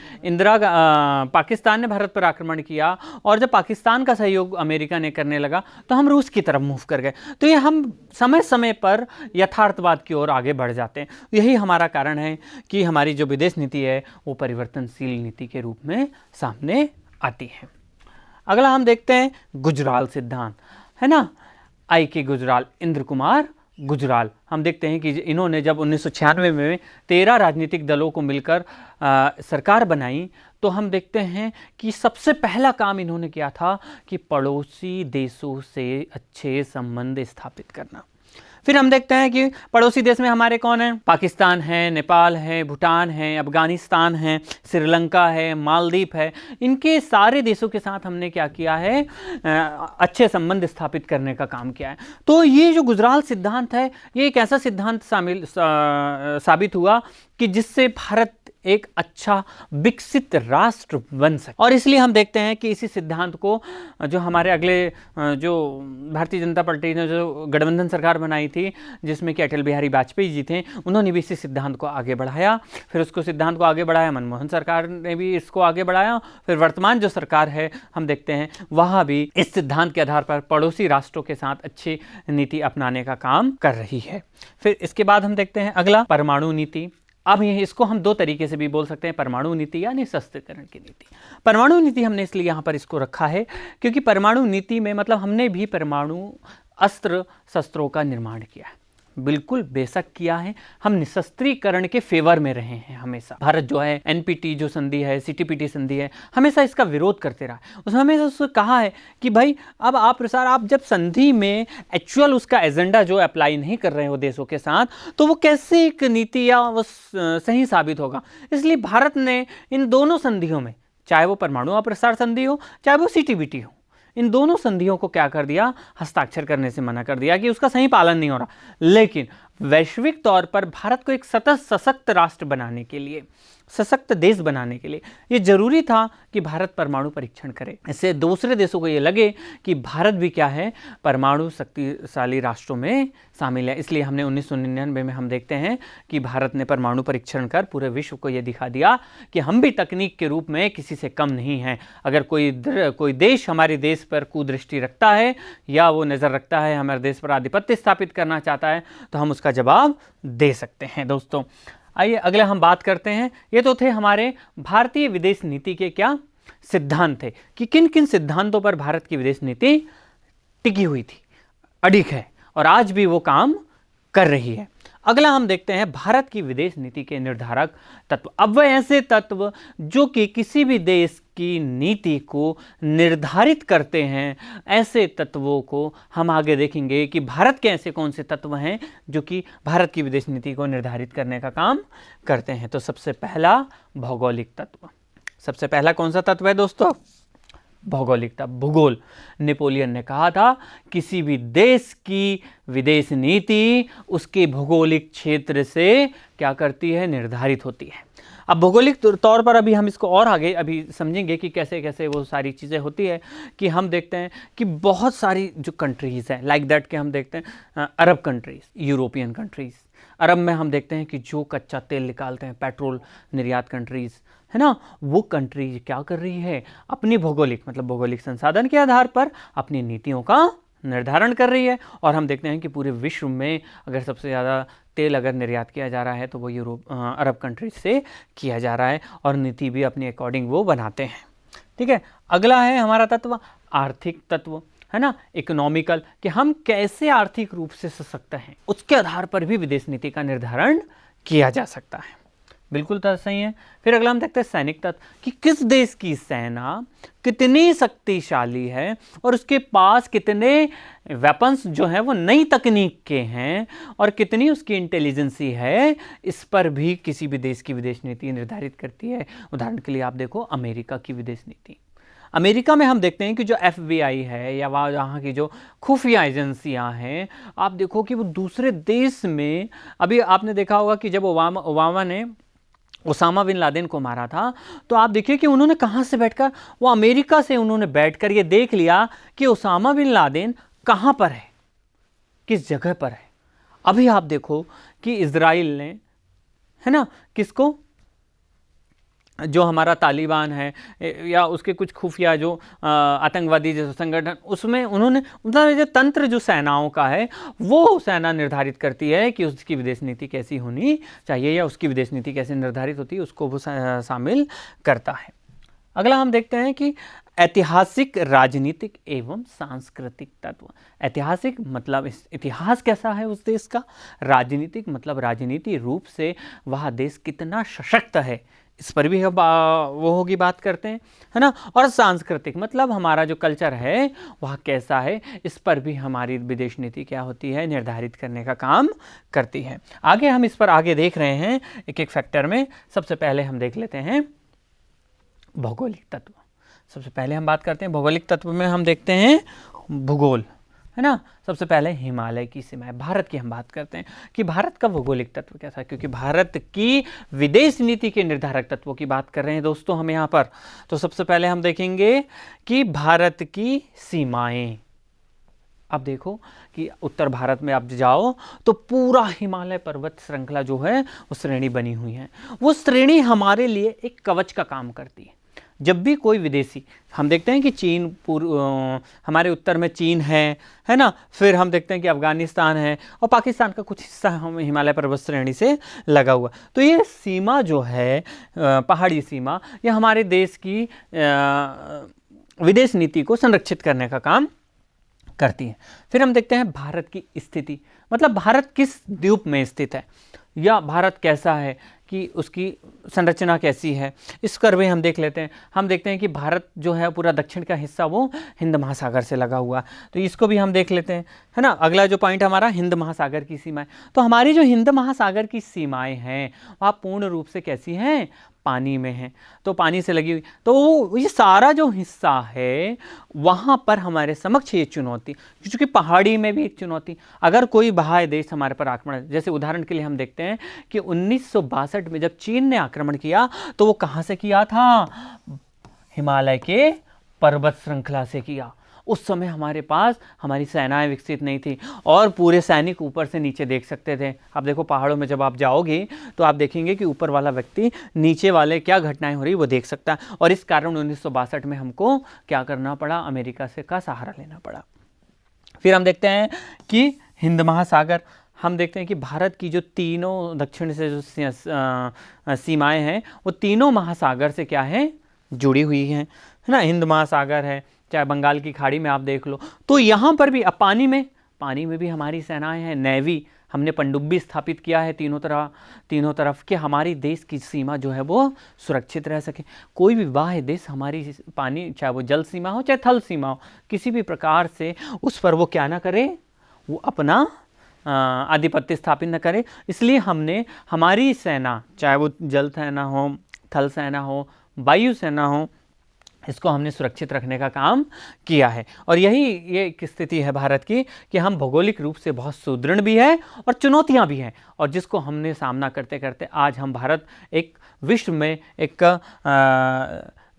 पाकिस्तान ने भारत पर आक्रमण किया और जब पाकिस्तान का सहयोग अमेरिका ने करने लगा तो हम रूस की तरफ मूव कर गए। तो ये हम समय समय पर यथार्थवाद की ओर आगे बढ़ जाते हैं। यही हमारा कारण है कि हमारी जो विदेश नीति है वो परिवर्तनशील नीति के रूप में सामने आती है। अगला हम देखते हैं गुजराल सिद्धांत, है ना। I.K. गुजराल, इंद्र कुमार गुजराल। हम देखते हैं कि इन्होंने जब 1996 में 13 राजनीतिक दलों को मिलकर सरकार बनाई, तो हम देखते हैं कि सबसे पहला काम इन्होंने किया था कि पड़ोसी देशों से अच्छे संबंध स्थापित करना। फिर हम देखते हैं कि पड़ोसी देश में हमारे कौन हैं, पाकिस्तान है, नेपाल है, भूटान है, अफगानिस्तान है, श्रीलंका है, मालदीव है। इनके सारे देशों के साथ हमने क्या किया है, अच्छे संबंध स्थापित करने का काम किया है। तो ये जो गुजराल सिद्धांत है, ये एक ऐसा सिद्धांत साबित हुआ कि जिससे भारत एक अच्छा विकसित राष्ट्र बन सके। और इसलिए हम देखते हैं कि इसी सिद्धांत को जो हमारे अगले जो भारतीय जनता पार्टी ने जो गठबंधन सरकार बनाई थी, जिसमें कि अटल बिहारी वाजपेयी जी थे, उन्होंने भी इसी सिद्धांत को आगे बढ़ाया। फिर उसको सिद्धांत को आगे बढ़ाया मनमोहन सरकार ने भी इसको आगे बढ़ाया। फिर वर्तमान जो सरकार है हम देखते हैं वहाँ भी इस सिद्धांत के आधार पर पड़ोसी राष्ट्रों के साथ अच्छी नीति अपनाने का काम कर रही है। फिर इसके बाद हम देखते हैं अगला परमाणु नीति। अब इसको हम दो तरीके से भी बोल सकते हैं, परमाणु नीति या निःशस्त्रीकरण की नीति। परमाणु नीति हमने इसलिए यहाँ पर इसको रखा है क्योंकि परमाणु नीति में मतलब हमने भी परमाणु अस्त्र शस्त्रों का निर्माण किया है। बिल्कुल बेशक किया है। हम निशस्त्रीकरण के फेवर में रहे हैं हमेशा। भारत जो है एनपीटी जो संधि है, सीटीपीटी संधि है, हमेशा इसका विरोध करते रहा है। उसमें हमेशा उससे कहा है कि भाई अब आप जब संधि में एक्चुअल उसका एजेंडा जो अप्लाई नहीं कर रहे हो देशों के साथ, तो वो कैसे एक नीति या वो सही साबित होगा। इसलिए भारत ने इन दोनों संधियों में, चाहे वो परमाणु अप्रसार संधि हो, चाहे वो सीटीपीटी हो, इन दोनों संधियों को क्या कर दिया, हस्ताक्षर करने से मना कर दिया कि उसका सही पालन नहीं हो रहा। लेकिन वैश्विक तौर पर भारत को एक सशक्त राष्ट्र बनाने के लिए, सशक्त देश बनाने के लिए ये जरूरी था कि भारत परमाणु परीक्षण करे। इससे दूसरे देशों को ये लगे कि भारत भी क्या है, परमाणु शक्तिशाली राष्ट्रों में शामिल है। इसलिए हमने 1999 में हम देखते हैं कि भारत ने परमाणु परीक्षण कर पूरे विश्व को ये दिखा दिया कि हम भी तकनीक के रूप में किसी से कम नहीं हैं। अगर कोई देश हमारे देश पर कुदृष्टि रखता है या वो नज़र रखता है, हमारे देश पर आधिपत्य स्थापित करना चाहता है, तो हम उसका जवाब दे सकते हैं। दोस्तों आइए अगले हम बात करते हैं। ये तो थे हमारे भारतीय विदेश नीति के क्या सिद्धांत थे कि किन किन सिद्धांतों पर भारत की विदेश नीति टिकी हुई थी, अडिग है और आज भी वो काम कर रही है। अगला हम देखते हैं भारत की विदेश नीति के निर्धारक तत्व। अब वह ऐसे तत्व जो कि किसी भी देश की नीति को निर्धारित करते हैं, ऐसे तत्वों को हम आगे देखेंगे कि भारत के ऐसे कौन से तत्व हैं जो कि भारत की विदेश नीति को निर्धारित करने का काम करते हैं। तो सबसे पहला भौगोलिक तत्व। सबसे पहला कौन सा तत्व है दोस्तों? भौगोलिकता, भूगोल। नेपोलियन ने कहा था किसी भी देश की विदेश नीति उसके भौगोलिक क्षेत्र से क्या करती है, निर्धारित होती है। अब भौगोलिक तौर पर अभी हम इसको और आगे अभी समझेंगे कि कैसे कैसे वो सारी चीज़ें होती है। कि हम देखते हैं कि बहुत सारी जो कंट्रीज़ हैं, लाइक दैट के हम देखते हैं अरब कंट्रीज़, यूरोपियन कंट्रीज़। अरब में हम देखते हैं कि जो कच्चा तेल निकालते हैं, पेट्रोल निर्यात कंट्रीज़ है ना, वो कंट्री क्या कर रही है, अपनी भौगोलिक मतलब भौगोलिक संसाधन के आधार पर अपनी नीतियों का निर्धारण कर रही है। और हम देखते हैं कि पूरे विश्व में अगर सबसे ज़्यादा तेल अगर निर्यात किया जा रहा है तो वो अरब कंट्रीज से किया जा रहा है और नीति भी अपने अकॉर्डिंग वो बनाते हैं। ठीक है, अगला है हमारा तत्व आर्थिक तत्व, है ना, इकोनॉमिकल, कि हम कैसे आर्थिक रूप से सशक्त हैं, उसके आधार पर भी विदेश नीति का निर्धारण किया जा सकता है। बिल्कुल तो सही है। फिर अगला हम देखते हैं सैनिक तत्व, कि किस देश की सेना कितनी शक्तिशाली है और उसके पास कितने वेपन्स जो हैं वो नई तकनीक के हैं और कितनी उसकी इंटेलिजेंसी है, इस पर भी किसी भी देश की विदेश नीति निर्धारित करती है। उदाहरण के लिए आप देखो अमेरिका की विदेश नीति। अमेरिका में हम देखते हैं कि जो FBI है या वहाँ की जो खुफिया एजेंसियाँ हैं, आप देखो कि वो दूसरे देश में, अभी आपने देखा होगा कि जब ओबामा ने ओसामा बिन लादेन को मारा था, तो आप देखिए कि उन्होंने कहाँ से बैठकर, वो अमेरिका से उन्होंने बैठकर ये देख लिया कि ओसामा बिन लादेन कहाँ पर है, किस जगह पर है। अभी आप देखो कि इजराइल ने, है ना, किसको, जो हमारा तालिबान है या उसके कुछ खुफिया जो आतंकवादी जैसे संगठन, उसमें उन्होंने मतलब जो तंत्र जो सेनाओं का है वो सेना निर्धारित करती है कि उसकी विदेश नीति कैसी होनी चाहिए या उसकी विदेश नीति कैसे निर्धारित होती है, उसको वो शामिल करता है। अगला हम देखते हैं कि ऐतिहासिक, राजनीतिक एवं सांस्कृतिक तत्व। ऐतिहासिक मतलब इतिहास कैसा है उस देश का, राजनीतिक मतलब राजनीति रूप से वह देश कितना सशक्त है, इस पर भी वो होगी बात करते हैं, है ना। और सांस्कृतिक मतलब हमारा जो कल्चर है वह कैसा है, इस पर भी हमारी विदेश नीति क्या होती है, निर्धारित करने का काम करती है। आगे हम इस पर आगे देख रहे हैं एक एक फैक्टर में। सबसे पहले हम देख लेते हैं भौगोलिक तत्व। सबसे पहले हम बात करते हैं भौगोलिक तत्व में, हम देखते हैं भूगोल, है ना। सबसे पहले हिमालय की सीमाएं, भारत की हम बात करते हैं कि भारत का भौगोलिक तत्व कैसा है, क्योंकि भारत की विदेश नीति के निर्धारक तत्वों की बात कर रहे हैं दोस्तों हम यहाँ पर। तो सबसे पहले हम देखेंगे कि भारत की सीमाएं। अब देखो कि उत्तर भारत में आप जाओ तो पूरा हिमालय पर्वत श्रृंखला जो है वो श्रेणी बनी हुई है। वो श्रेणी हमारे लिए एक कवच का काम करती है। जब भी कोई विदेशी, हम देखते हैं कि चीन हमारे उत्तर में चीन है ना, फिर हम देखते हैं कि अफगानिस्तान है और पाकिस्तान का कुछ हिस्सा हम हिमालय पर्वत श्रेणी से लगा हुआ। तो ये सीमा जो है पहाड़ी सीमा, ये हमारे देश की विदेश नीति को संरक्षित करने का काम करती है। फिर हम देखते हैं भारत की स्थिति, मतलब भारत किस द्वीप में स्थित है या भारत कैसा है कि उसकी संरचना कैसी है, इस पर भी हम देख लेते हैं। हम देखते हैं कि भारत जो है पूरा दक्षिण का हिस्सा वो हिंद महासागर से लगा हुआ, तो इसको भी हम देख लेते हैं, है ना। अगला जो पॉइंट हमारा हिंद महासागर की सीमाएं, तो हमारी जो हिंद महासागर की सीमाएं हैं वह पूर्ण रूप से कैसी हैं, पानी में है, तो पानी से लगी हुई, तो ये सारा जो हिस्सा है वहाँ पर हमारे समक्ष ये चुनौती, क्योंकि पहाड़ी में भी एक चुनौती, अगर कोई बाह्य देश हमारे पर आक्रमण, जैसे उदाहरण के लिए हम देखते हैं कि 1962 में जब चीन ने आक्रमण किया तो वो कहाँ से किया था, हिमालय के पर्वत श्रृंखला से किया। उस समय हमारे पास हमारी सेनाएं विकसित नहीं थी और पूरे सैनिक ऊपर से नीचे देख सकते थे। अब देखो पहाड़ों में जब आप जाओगे तो आप देखेंगे कि ऊपर वाला व्यक्ति नीचे वाले क्या घटनाएं हो रही वो देख सकता है, और इस कारण 1962 में हमको क्या करना पड़ा, अमेरिका से का सहारा लेना पड़ा। फिर हम देखते हैं कि हिंद महासागर, हम देखते हैं कि भारत की जो तीनों दक्षिण से जो सीमाएं हैं वो तीनों महासागर से क्या है, जुड़ी हुई हैं, है ना। हिंद महासागर है, चाहे बंगाल की खाड़ी में आप देख लो, तो यहाँ पर भी अब पानी में भी हमारी सेनाएं हैं, नेवी, हमने पनडुब्बी स्थापित किया है तीनों तरफ कि हमारी देश की सीमा जो है वो सुरक्षित रह सके। कोई भी बाह्य देश हमारी पानी, चाहे वो जल सीमा हो चाहे थल सीमा हो, किसी भी प्रकार से उस पर वो क्या ना करे, वो अपना आधिपत्य स्थापित न करे। इसलिए हमने हमारी सेना, चाहे वो जल सेना हो, थल सेना हो, वायु सेना हो, इसको हमने सुरक्षित रखने का काम किया है। और यही ये एक स्थिति है भारत की कि हम भौगोलिक रूप से बहुत सुदृढ़ भी है और चुनौतियां भी हैं, और जिसको हमने सामना करते करते आज हम भारत एक विश्व में एक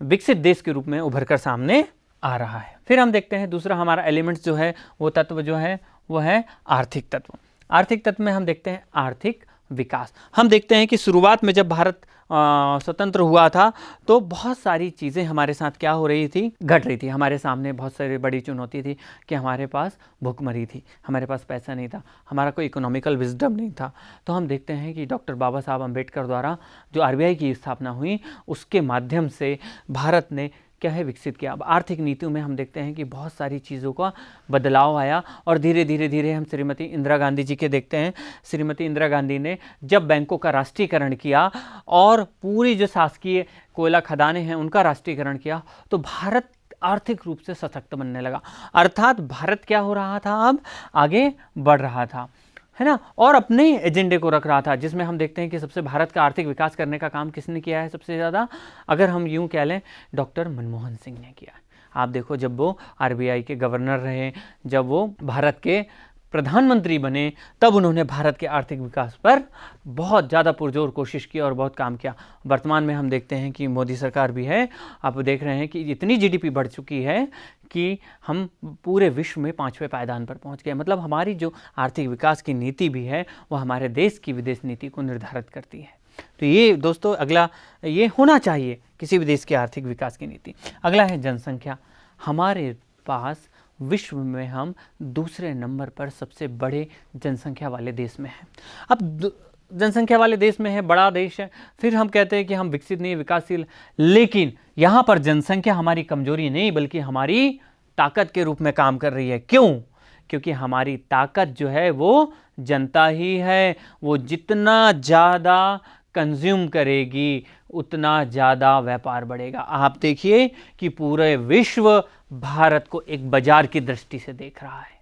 विकसित देश के रूप में उभर कर सामने आ रहा है। फिर हम देखते हैं दूसरा हमारा एलिमेंट्स जो है, वो तत्व जो है वो है आर्थिक तत्व। आर्थिक तत्व में हम देखते हैं आर्थिक विकास। हम देखते हैं कि शुरुआत में जब भारत स्वतंत्र हुआ था तो बहुत सारी चीज़ें हमारे साथ क्या हो रही थी, घट रही थी। हमारे सामने बहुत सारी बड़ी चुनौती थी कि हमारे पास भुखमरी थी, हमारे पास पैसा नहीं था, हमारा कोई इकोनॉमिकल विजडम नहीं था। तो हम देखते हैं कि डॉक्टर बाबा साहब अम्बेडकर द्वारा जो आरबीआई की स्थापना हुई उसके माध्यम से भारत ने क्या है विकसित किया। अब आर्थिक नीतियों में हम देखते हैं कि बहुत सारी चीज़ों का बदलाव आया और धीरे धीरे हम श्रीमती इंदिरा गांधी जी के देखते हैं। श्रीमती इंदिरा गांधी ने जब बैंकों का राष्ट्रीयकरण किया और पूरी जो शासकीय कोयला खदानें हैं उनका राष्ट्रीयकरण किया तो भारत आर्थिक रूप से सशक्त बनने लगा। अर्थात भारत क्या हो रहा था, अब आगे बढ़ रहा था, है ना, और अपने एजेंडे को रख रहा था, जिसमें हम देखते हैं कि सबसे भारत का आर्थिक विकास करने का काम किसने किया है सबसे ज़्यादा, अगर हम यूं कह लें डॉक्टर मनमोहन सिंह ने किया। आप देखो जब वो आरबीआई के गवर्नर रहे, जब वो भारत के प्रधानमंत्री बने, तब उन्होंने भारत के आर्थिक विकास पर बहुत ज़्यादा पुरजोर कोशिश की और बहुत काम किया। वर्तमान में हम देखते हैं कि मोदी सरकार भी है, आप देख रहे हैं कि इतनी जीडीपी बढ़ चुकी है कि हम पूरे विश्व में 5वें पायदान पर पहुंच गए। मतलब हमारी जो आर्थिक विकास की नीति भी है वो हमारे देश की विदेश नीति को निर्धारित करती है। तो ये दोस्तों अगला ये होना चाहिए किसी भी देश के आर्थिक विकास की नीति। अगला है जनसंख्या। हमारे पास विश्व में हम दूसरे नंबर पर सबसे बड़े जनसंख्या वाले देश में हैं। अब जनसंख्या वाले देश में है, बड़ा देश है, फिर हम कहते हैं कि हम विकसित नहीं, विकासशील, लेकिन यहाँ पर जनसंख्या हमारी कमजोरी नहीं बल्कि हमारी ताकत के रूप में काम कर रही है। क्यों? क्योंकि हमारी ताकत जो है वो जनता ही है। वो जितना ज़्यादा कंज्यूम करेगी उतना ज़्यादा व्यापार बढ़ेगा। आप देखिए कि पूरे विश्व भारत को एक बाजार की दृष्टि से देख रहा है,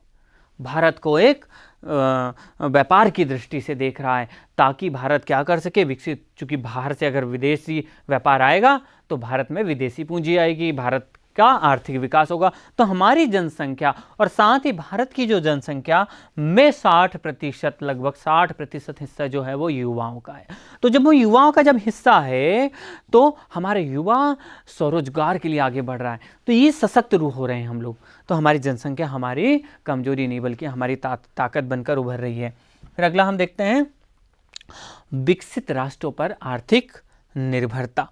भारत को एक व्यापार की दृष्टि से देख रहा है, ताकि भारत क्या कर सके, विकसित। चूंकि बाहर से अगर विदेशी व्यापार आएगा तो भारत में विदेशी पूंजी आएगी, भारत का आर्थिक विकास होगा। तो हमारी जनसंख्या और साथ ही भारत की जो जनसंख्या में 60%, लगभग 60% हिस्सा जो है वो युवाओं का है। तो जब वो युवाओं का जब हिस्सा है तो हमारे युवा स्वरोजगार के लिए आगे बढ़ रहा है, तो ये सशक्त रूह हो रहे हैं हम लोग। तो हमारी जनसंख्या हमारी कमजोरी नहीं बल्कि हमारी ताकत बनकर उभर रही है। फिर अगला हम देखते हैं विकसित राष्ट्रों पर आर्थिक निर्भरता।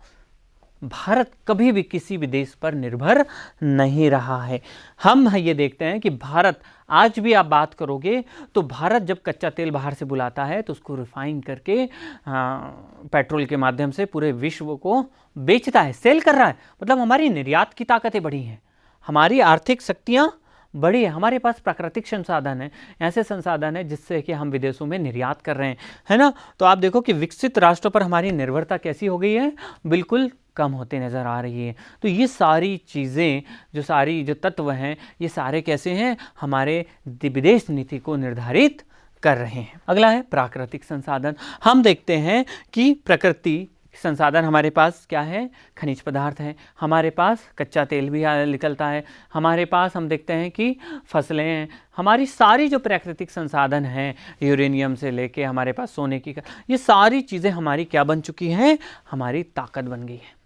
भारत कभी भी किसी भी देश पर निर्भर नहीं रहा है। हम ये देखते हैं कि भारत आज भी आप बात करोगे तो भारत जब कच्चा तेल बाहर से बुलाता है तो उसको रिफाइन करके पेट्रोल के माध्यम से पूरे विश्व को बेचता है, सेल कर रहा है। मतलब हमारी निर्यात की ताकतें बढ़ी हैं, हमारी आर्थिक शक्तियाँ बड़ी है, हमारे पास प्राकृतिक संसाधन है, ऐसे संसाधन है जिससे कि हम विदेशों में निर्यात कर रहे हैं, है ना। तो आप देखो कि विकसित राष्ट्रों पर हमारी निर्भरता कैसी हो गई है, बिल्कुल कम होते नज़र आ रही है। तो ये सारी चीज़ें, जो तत्व हैं, ये सारे कैसे हैं, हमारे विदेश नीति को निर्धारित कर रहे हैं। अगला है प्राकृतिक संसाधन। हम देखते हैं कि प्रकृति संसाधन हमारे पास क्या है, खनिज पदार्थ है, हमारे पास कच्चा तेल भी निकलता है, हमारे पास हम देखते हैं कि फसलें हैं, हमारी सारी जो प्राकृतिक संसाधन हैं, यूरेनियम से लेके हमारे पास सोने की, ये सारी चीज़ें हमारी क्या बन चुकी हैं, हमारी ताकत बन गई है।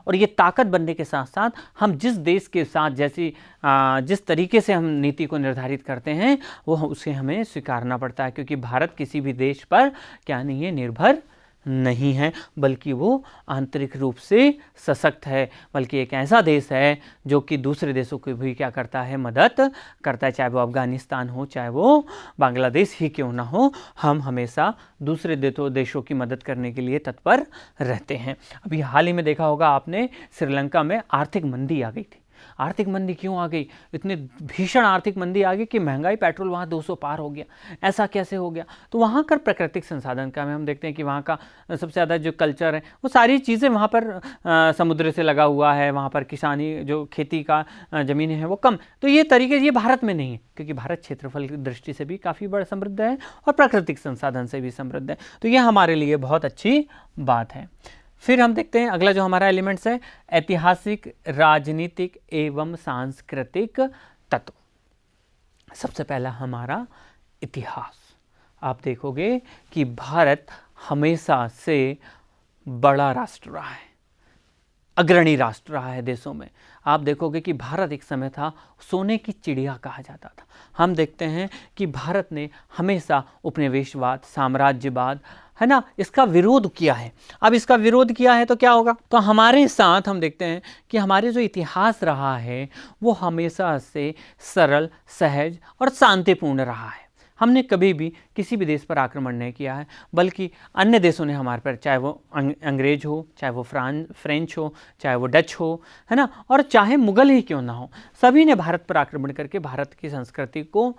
और ये ताकत बनने के साथ साथ हम जिस देश के साथ जिस तरीके से हम नीति को निर्धारित करते हैं, वो उसे हमें स्वीकारना पड़ता है, क्योंकि भारत किसी भी देश पर क्या नहीं है, निर्भर नहीं है, बल्कि वो आंतरिक रूप से सशक्त है, बल्कि एक ऐसा देश है जो कि दूसरे देशों को भी क्या करता है, मदद करता है। चाहे वो अफगानिस्तान हो, चाहे वो बांग्लादेश ही क्यों ना हो, हम हमेशा दूसरे देशों की मदद करने के लिए तत्पर रहते हैं। अभी हाल ही में देखा होगा आपने, श्रीलंका में आर्थिक मंदी आ गई थी। आर्थिक मंदी क्यों आ गई, इतनी भीषण आर्थिक मंदी आ गई कि महंगाई, पेट्रोल वहाँ 200 पार हो गया। ऐसा कैसे हो गया, तो वहाँ का प्राकृतिक संसाधन का हम देखते हैं कि वहाँ का सबसे ज़्यादा जो कल्चर है, वो सारी चीज़ें वहाँ पर समुद्र से लगा हुआ है, वहाँ पर किसानी जो खेती का ज़मीनें हैं वो कम। तो ये तरीके ये भारत में नहीं है, क्योंकि भारत क्षेत्रफल की दृष्टि से भी काफ़ी बड़ा समृद्ध है और प्राकृतिक संसाधन से भी समृद्ध है। तो ये हमारे लिए बहुत अच्छी बात है। फिर हम देखते हैं अगला जो हमारा एलिमेंट्स है, ऐतिहासिक, राजनीतिक एवं सांस्कृतिक तत्व। सबसे पहला हमारा इतिहास। आप देखोगे कि भारत हमेशा से बड़ा राष्ट्र रहा है, अग्रणी राष्ट्र रहा है देशों में। आप देखोगे कि भारत एक समय था सोने की चिड़िया कहा जाता था। हम देखते हैं कि भारत ने हमेशा उपनिवेशवाद, साम्राज्यवाद, है ना, इसका विरोध किया है। अब इसका विरोध किया है तो क्या होगा, तो हमारे साथ हम देखते हैं कि हमारे जो इतिहास रहा है वो हमेशा से सरल, सहज और शांतिपूर्ण रहा है। हमने कभी भी किसी भी देश पर आक्रमण नहीं किया है, बल्कि अन्य देशों ने हमारे पर, चाहे वो अंग्रेज हो, चाहे वो फ्रेंच हो, चाहे वो डच हो, है ना, और चाहे मुगल ही क्यों ना हो, सभी ने भारत पर आक्रमण करके भारत की संस्कृति को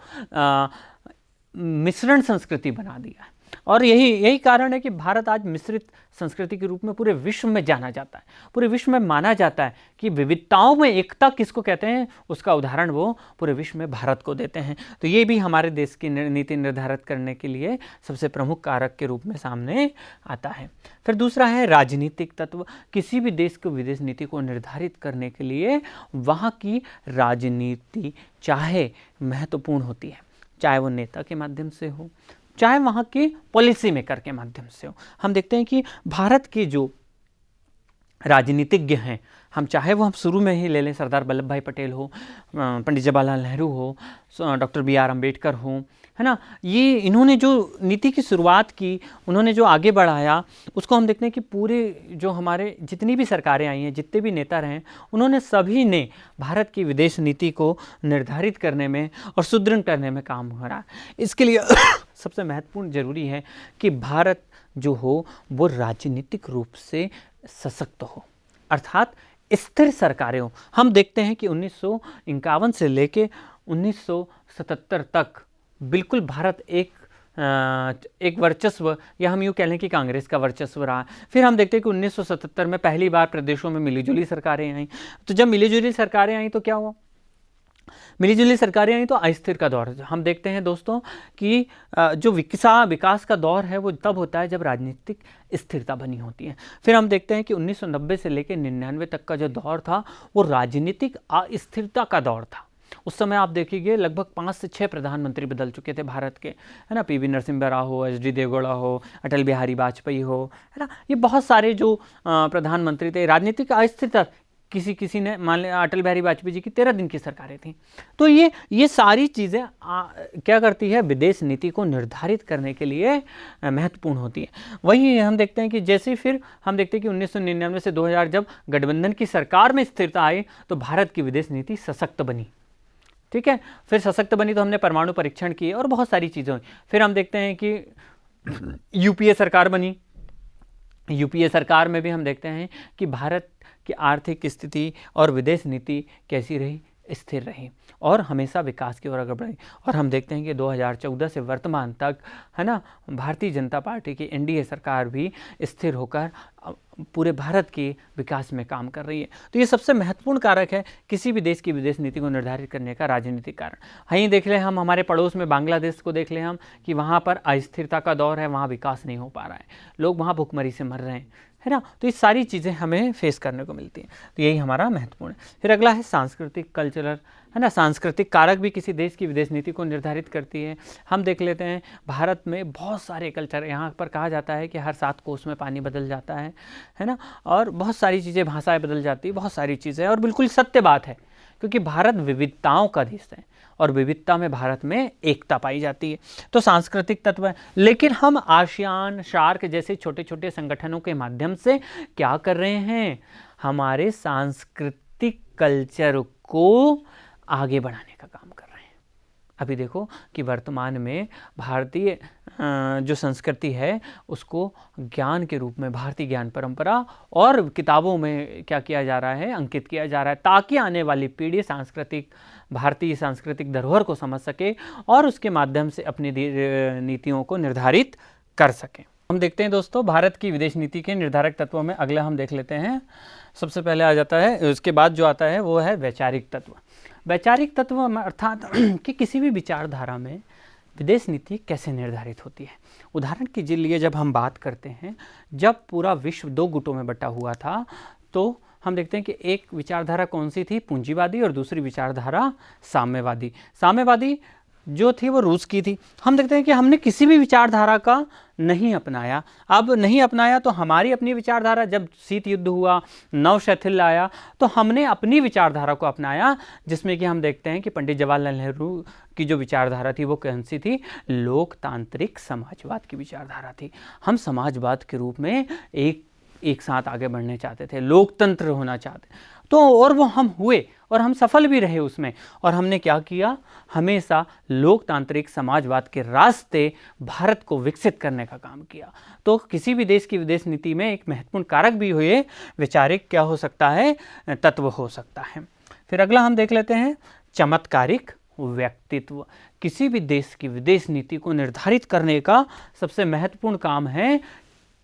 मिश्रण संस्कृति बना दिया है। और यही कारण है कि भारत आज मिश्रित संस्कृति के रूप में पूरे विश्व में जाना जाता है, पूरे विश्व में माना जाता है कि विविधताओं में एकता किसको कहते हैं, उसका उदाहरण वो पूरे विश्व में भारत को देते हैं। तो ये भी हमारे देश की नीति निर्धारित करने के लिए सबसे प्रमुख कारक के रूप में सामने आता है। फिर दूसरा है राजनीतिक तत्व। किसी भी देश को विदेश नीति को निर्धारित करने के लिए वहाँ की राजनीति चाहे महत्वपूर्ण होती है, चाहे वो नेता के माध्यम से हो, चाहे वहाँ के पॉलिसी मेकर के माध्यम से हो। हम देखते हैं कि भारत के जो राजनीतिज्ञ हैं, हम चाहे वो हम शुरू में ही ले लें, सरदार वल्लभ भाई पटेल हो, पंडित जवाहरलाल नेहरू हो, डॉक्टर B.R. अम्बेडकर हो, है ना, ये इन्होंने जो नीति की शुरुआत की, उन्होंने जो आगे बढ़ाया, उसको हम देखते हैं कि पूरे जो हमारे जितनी भी सरकारें आई हैं, जितने भी नेता रहे, उन्होंने सभी ने भारत की विदेश नीति को निर्धारित करने में और सुदृढ़ करने में काम करा। इसके लिए सबसे महत्वपूर्ण जरूरी है कि भारत जो हो वो राजनीतिक रूप से सशक्त हो, अर्थात स्थिर सरकारें हो। हम देखते हैं कि 1951 से लेके 1977 तक बिल्कुल भारत एक वर्चस्व, या हम यूँ कह लें कि कांग्रेस का वर्चस्व रहा। फिर हम देखते हैं कि 1977 में पहली बार प्रदेशों में मिलीजुली सरकारें आई। तो जब मिलीजुली सरकारें आई तो क्या हुआ, मिलीजुली सरकारें आई तो अस्थिर का दौर। हम देखते हैं दोस्तों कि जो विकास का दौर है वो तब होता है जब राजनीतिक स्थिरता बनी होती है। फिर हम देखते हैं कि 1990 से लेकर 99 तक का जो दौर था वो राजनीतिक अस्थिरता का दौर था। उस समय आप देखिए लगभग 5 से 6 प्रधानमंत्री बदल चुके थे भारत के, है ना, पीवी नरसिम्हा राव हो, HD देवगौड़ा हो, अटल बिहारी वाजपेयी हो, है ना, ये बहुत सारे जो प्रधानमंत्री थे। राजनीतिक अस्थिरता किसी ने, मान लिया अटल बिहारी वाजपेयी जी की 13 दिन की सरकारें थीं। तो ये सारी चीज़ें क्या करती है, विदेश नीति को निर्धारित करने के लिए महत्वपूर्ण होती है। वही हम देखते हैं कि जैसे फिर हम देखते हैं कि 1999 से 2000 जब गठबंधन की सरकार में स्थिरता आई तो भारत की विदेश नीति सशक्त बनी। ठीक है, फिर सशक्त बनी तो हमने परमाणु परीक्षण किए और बहुत सारी चीज़ें हुई। फिर हम देखते हैं कि UPA सरकार बनी। UPA सरकार में भी हम देखते हैं कि भारत की आर्थिक स्थिति और विदेश नीति कैसी रही, स्थिर रही और हमेशा विकास की ओर आगे बढ़ी। और हम देखते हैं कि 2014 से वर्तमान तक, है ना, भारतीय जनता पार्टी की एनडीए सरकार भी स्थिर होकर पूरे भारत के विकास में काम कर रही है। तो ये सबसे महत्वपूर्ण कारक है किसी भी देश की विदेश नीति को निर्धारित करने का, राजनीतिक कारण। वहीं देख लें हम हमारे पड़ोस में बांग्लादेश को देख लें हम कि वहाँ पर अस्थिरता का दौर है, वहाँ विकास नहीं हो पा रहा है, लोग वहाँ भुखमरी से मर रहे हैं, है ना। तो ये सारी चीज़ें हमें फेस करने को मिलती हैं। तो यही हमारा महत्वपूर्ण है। फिर अगला है सांस्कृतिक, कल्चरल, है ना। सांस्कृतिक कारक भी किसी देश की विदेश नीति को निर्धारित करती है। हम देख लेते हैं भारत में बहुत सारे कल्चर, यहाँ पर कहा जाता है कि हर 7 कोस में पानी बदल जाता है ना, और बहुत सारी चीज़ें, भाषाएं बदल जाती है, बहुत सारी चीज़ें, और बिल्कुल सत्य बात है क्योंकि भारत विविधताओं का देश है और विविधता में भारत में एकता पाई जाती है। तो सांस्कृतिक तत्व है, लेकिन हम आसियान, सार्क जैसे छोटे छोटे संगठनों के माध्यम से क्या कर रहे हैं, हमारे सांस्कृतिक कल्चर को आगे बढ़ाने का काम कर रहे हैं। अभी देखो कि वर्तमान में भारतीय जो संस्कृति है उसको ज्ञान के रूप में, भारतीय ज्ञान परंपरा और किताबों में क्या किया जा रहा है, अंकित किया जा रहा है, ताकि आने वाली पीढ़ी भारतीय सांस्कृतिक धरोहर को समझ सके और उसके माध्यम से अपनी नीतियों को निर्धारित कर सके। हम देखते हैं दोस्तों भारत की विदेश नीति के निर्धारक तत्वों में अगला हम देख लेते हैं। सबसे पहले आ जाता है, उसके बाद जो आता है वो है वैचारिक तत्व। वैचारिक तत्व अर्थात कि किसी भी विचारधारा में विदेश नीति कैसे निर्धारित होती है। उदाहरण के लिए जब हम बात करते हैं, जब पूरा विश्व 2 गुटों में बटा हुआ था, तो हम देखते हैं कि एक विचारधारा कौन सी थी, पूंजीवादी, और दूसरी विचारधारा साम्यवादी। साम्यवादी जो थी वो रूस की थी। हम देखते हैं कि हमने किसी भी विचारधारा का नहीं अपनाया। अब नहीं अपनाया तो हमारी अपनी विचारधारा, जब शीत युद्ध हुआ, नव शैथिल्य आया, तो हमने अपनी विचारधारा को अपनाया, जिसमें कि हम देखते हैं कि पंडित जवाहरलाल नेहरू की जो विचारधारा थी वो कौन सी थी, लोकतांत्रिक समाजवाद की विचारधारा थी। हम समाजवाद के रूप में एक साथ आगे बढ़ने चाहते थे, लोकतंत्र होना चाहते, तो और वो हम हुए और हम सफल भी रहे उसमें। और हमने क्या किया, हमेशा लोकतांत्रिक समाजवाद के रास्ते भारत को विकसित करने का काम किया। तो किसी भी देश की विदेश नीति में एक महत्वपूर्ण कारक भी हुए वैचारिक क्या हो सकता है, तत्व हो सकता है। फिर अगला हम देख लेते हैं चमत्कारिक व्यक्तित्व। किसी भी देश की विदेश नीति को निर्धारित करने का सबसे महत्वपूर्ण काम है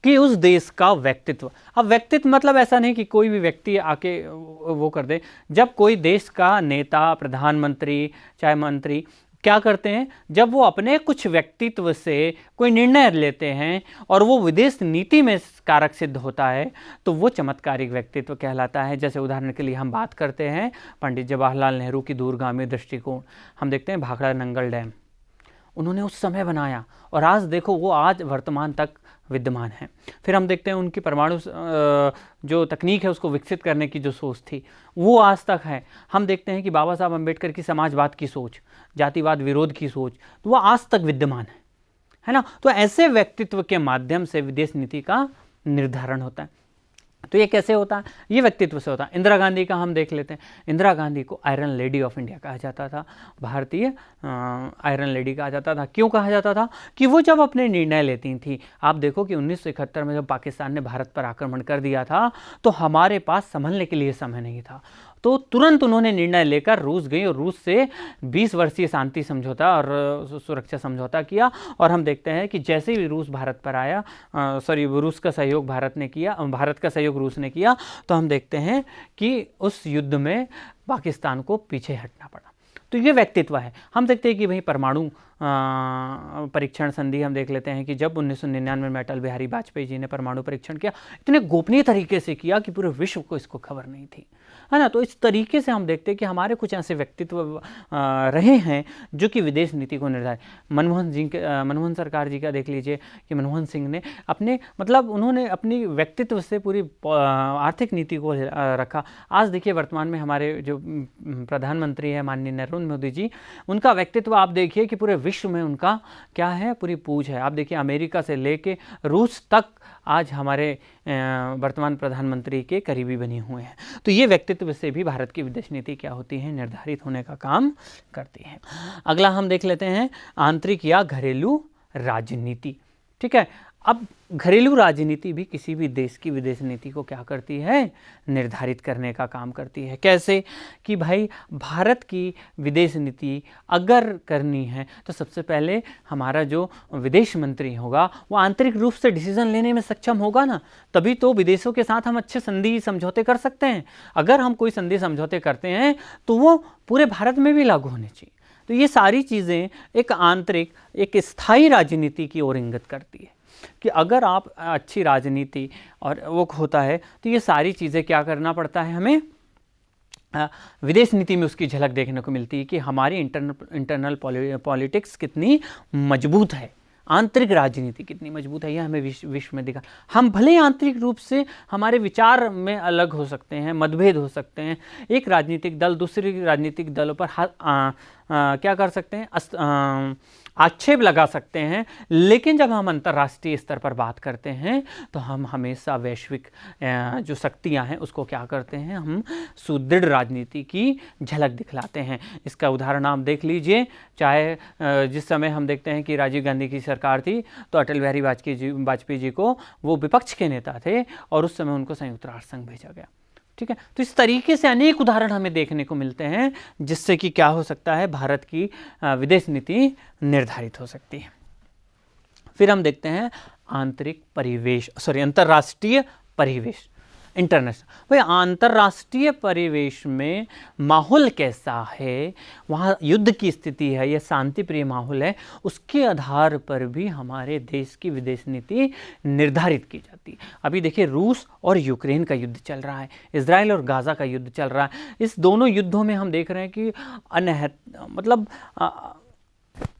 कि उस देश का व्यक्तित्व। अब व्यक्तित्व मतलब ऐसा नहीं कि कोई भी व्यक्ति आके वो कर दे। जब कोई देश का नेता, प्रधानमंत्री, चाहे मंत्री क्या करते हैं, जब वो अपने कुछ व्यक्तित्व से कोई निर्णय लेते हैं और वो विदेश नीति में कारक सिद्ध होता है, तो वो चमत्कारिक व्यक्तित्व कहलाता है। जैसे उदाहरण के लिए हम बात करते हैं पंडित जवाहरलाल नेहरू की दूरगामी दृष्टिकोण। हम देखते हैं भाखड़ा नंगल डैम उन्होंने उस समय बनाया और आज देखो वो आज वर्तमान तक विद्यमान है। फिर हम देखते हैं उनकी परमाणु जो तकनीक है उसको विकसित करने की जो सोच थी वो आज तक है। हम देखते हैं कि बाबा साहब अम्बेडकर की समाजवाद की सोच, जातिवाद विरोध की सोच, तो वो आज तक विद्यमान है ना। तो ऐसे व्यक्तित्व के माध्यम से विदेश नीति का निर्धारण होता है। तो ये कैसे होता है, ये व्यक्तित्व से होता है। इंदिरा गांधी का हम देख लेते हैं। इंदिरा गांधी को आयरन लेडी ऑफ इंडिया कहा जाता था, भारतीय आयरन लेडी कहा जाता था। क्यों कहा जाता था कि वो जब अपने निर्णय लेती थी, आप देखो कि 1971 में जब पाकिस्तान ने भारत पर आक्रमण कर दिया था तो हमारे पास संभलने के लिए समय नहीं था, तो तुरंत उन्होंने निर्णय लेकर रूस गई और रूस से 20 वर्षीय शांति समझौता और सुरक्षा समझौता किया। और हम देखते हैं कि जैसे ही रूस भारत पर आया, रूस का सहयोग भारत ने किया, भारत का सहयोग रूस ने किया, तो हम देखते हैं कि उस युद्ध में पाकिस्तान को पीछे हटना पड़ा। तो ये व्यक्तित्व है। हम देखते हैं कि भाई परमाणु परीक्षण संधि हम देख लेते हैं कि जब 1999 में अटल बिहारी वाजपेयी जी ने परमाणु परीक्षण किया, इतने गोपनीय तरीके से किया कि पूरे विश्व को इसको खबर नहीं थी, है ना। तो इस तरीके से हम देखते हैं कि हमारे कुछ ऐसे व्यक्तित्व रहे हैं जो कि विदेश नीति को निर्धारित। मनमोहन सरकार जी का देख लीजिए कि मनमोहन सिंह ने उन्होंने अपनी व्यक्तित्व से पूरी आर्थिक नीति को रखा। आज देखिए वर्तमान में हमारे जो प्रधानमंत्री है माननीय नरेंद्र मोदी जी, उनका व्यक्तित्व आप देखिए कि पूरे विश्व में उनका क्या है, पूरी पूछ है। आप देखिए अमेरिका से लेके रूस तक आज हमारे वर्तमान प्रधानमंत्री के करीबी बने हुए हैं। तो ये व्यक्तित्व से भी भारत की विदेश नीति क्या होती है, निर्धारित होने का काम करती है। अगला हम देख लेते हैं आंतरिक या घरेलू राजनीति। ठीक है। अब घरेलू राजनीति भी किसी भी देश की विदेश नीति को क्या करती है, निर्धारित करने का काम करती है। कैसे कि भाई भारत की विदेश नीति अगर करनी है तो सबसे पहले हमारा जो विदेश मंत्री होगा वो आंतरिक रूप से डिसीजन लेने में सक्षम होगा ना, तभी तो विदेशों के साथ हम अच्छे संधि समझौते कर सकते हैं। अगर हम कोई संधि समझौते करते हैं तो वो पूरे भारत में भी लागू होने चाहिए। तो ये सारी चीज़ें एक आंतरिक, एक स्थायी राजनीति की ओर इंगित करती है कि अगर आप अच्छी राजनीति और वो होता है तो ये सारी चीज़ें क्या करना पड़ता है हमें, विदेश नीति में उसकी झलक देखने को मिलती है कि हमारी इंटरनल पॉलिटिक्स कितनी मजबूत है, आंतरिक राजनीति कितनी मजबूत है, यह हमें विश्व में दिखा। हम भले ही आंतरिक रूप से हमारे विचार में अलग हो सकते हैं, मतभेद हो सकते हैं, एक राजनीतिक दल दूसरे राजनीतिक दलों पर क्या कर सकते हैं, आक्षेप लगा सकते हैं, लेकिन जब हम अंतर्राष्ट्रीय स्तर पर बात करते हैं तो हम हमेशा वैश्विक जो शक्तियां हैं उसको क्या करते हैं, हम सुदृढ़ राजनीति की झलक दिखलाते हैं। इसका उदाहरण आप देख लीजिए, चाहे जिस समय हम देखते हैं कि राजीव गांधी की सरकार थी तो अटल बिहारी वाजपेयी जी को, वो विपक्ष के नेता थे और उस समय उनको संयुक्त राष्ट्र संघ भेजा गया। ठीक है, तो इस तरीके से अनेक उदाहरण हमें देखने को मिलते हैं जिससे कि क्या हो सकता है, भारत की विदेश नीति निर्धारित हो सकती है। फिर हम देखते हैं अंतर्राष्ट्रीय परिवेश, इंटरनेशनल। भाई अंतर्राष्ट्रीय परिवेश में माहौल कैसा है, वहाँ युद्ध की स्थिति है या शांति प्रिय माहौल है, उसके आधार पर भी हमारे देश की विदेश नीति निर्धारित की जाती है। अभी देखिए रूस और यूक्रेन का युद्ध चल रहा है, इजराइल और गाज़ा का युद्ध चल रहा है। इस दोनों युद्धों में हम देख रहे हैं कि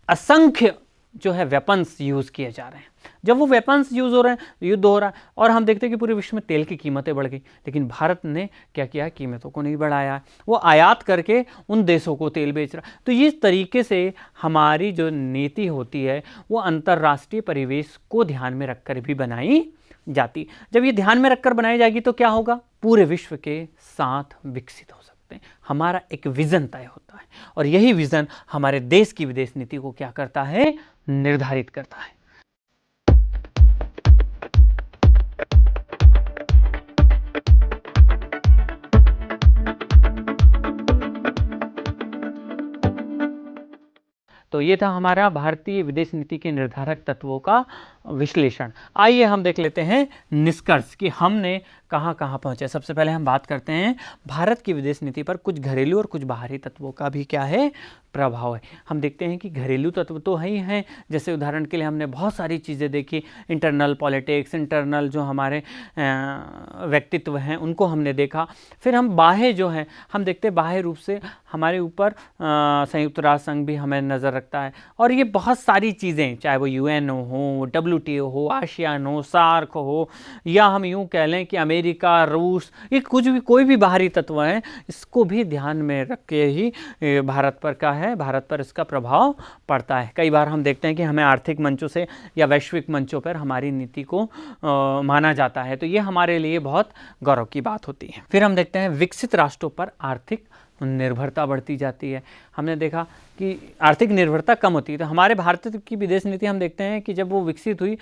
असंख्य जो है वेपन्स यूज़ किए जा रहे हैं। जब वो वेपन्स यूज़ हो रहे हैं, युद्ध हो रहा है, और हम देखते हैं कि पूरे विश्व में तेल की कीमतें बढ़ गई, लेकिन भारत ने क्या किया, कीमतों को नहीं बढ़ाया, वो आयात करके उन देशों को तेल बेच रहा। तो इस तरीके से हमारी जो नीति होती है वो अंतर्राष्ट्रीय परिवेश को ध्यान में रखकर भी बनाई जाती। जब ये ध्यान में रखकर बनाई जाएगी तो क्या होगा, पूरे विश्व के साथ विकसित हो सकते हैं। हमारा एक विज़न तय होता है और यही विज़न हमारे देश की विदेश नीति को क्या करता है, निर्धारित करता है। तो ये था हमारा भारतीय विदेश नीति के निर्धारक तत्वों का विश्लेषण। आइए हम देख लेते हैं निष्कर्ष कि हमने कहाँ कहाँ पहुँचे। सबसे पहले हम बात करते हैं भारत की विदेश नीति पर कुछ घरेलू और कुछ बाहरी तत्वों का भी क्या है, प्रभाव है। हम देखते हैं कि घरेलू तत्व तो है ही हैं, जैसे उदाहरण के लिए हमने बहुत सारी चीज़ें देखी, इंटरनल पॉलिटिक्स, इंटरनल जो हमारे व्यक्तित्व हैं उनको हमने देखा। फिर हम बाह्य जो हैं हम देखते हैं, बाह्य रूप से हमारे ऊपर संयुक्त राष्ट्र संघ भी हमें नज़र रखता है, और ये बहुत सारी चीज़ें, चाहे वो UN हो, WTO हो, आसियान हो, सार्क हो, या हम यूँ कह लें कि अमेरिका, रूस, ये कुछ भी कोई भी बाहरी तत्व हैं, इसको भी ध्यान में रख के ही भारत पर क्या है, भारत पर इसका प्रभाव पड़ता है। कई बार हम देखते हैं कि हमें आर्थिक मंचों से या वैश्विक मंचों पर हमारी नीति को माना जाता है, तो ये हमारे लिए बहुत गौरव की बात होती है। फिर हम देखते हैं विकसित राष्ट्रों पर आर्थिक निर्भरता बढ़ती जाती है। हमने देखा कि आर्थिक निर्भरता कम होती है, तो हमारे भारत की विदेश नीति हम देखते हैं कि जब वो विकसित हुई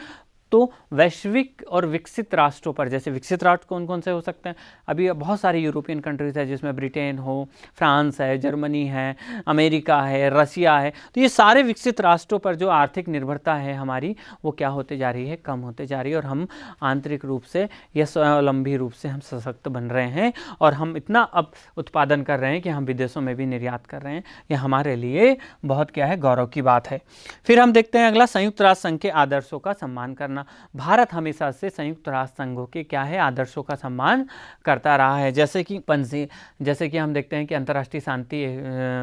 तो वैश्विक और विकसित राष्ट्रों पर, जैसे विकसित राष्ट्र कौन कौन से हो सकते हैं, अभी बहुत सारे यूरोपियन कंट्रीज़ है जिसमें ब्रिटेन हो, फ्रांस है, जर्मनी है, अमेरिका है, रसिया है, तो ये सारे विकसित राष्ट्रों पर जो आर्थिक निर्भरता है हमारी, वो क्या होते जा रही है, कम होते जा रही है, और हम आंतरिक रूप से या स्वावलंबी रूप से हम सशक्त बन रहे हैं, और हम इतना अब उत्पादन कर रहे हैं कि हम विदेशों में भी निर्यात कर रहे हैं। यह हमारे लिए बहुत क्या है, गौरव की बात है। फिर हम देखते हैं अगला, संयुक्त राष्ट्र संघ के आदर्शों का सम्मान करना। भारत हमेशा से संयुक्त राष्ट्र संघों के क्या है, आदर्शों का सम्मान करता रहा है, जैसे कि हम देखते हैं कि अंतर्राष्ट्रीय शांति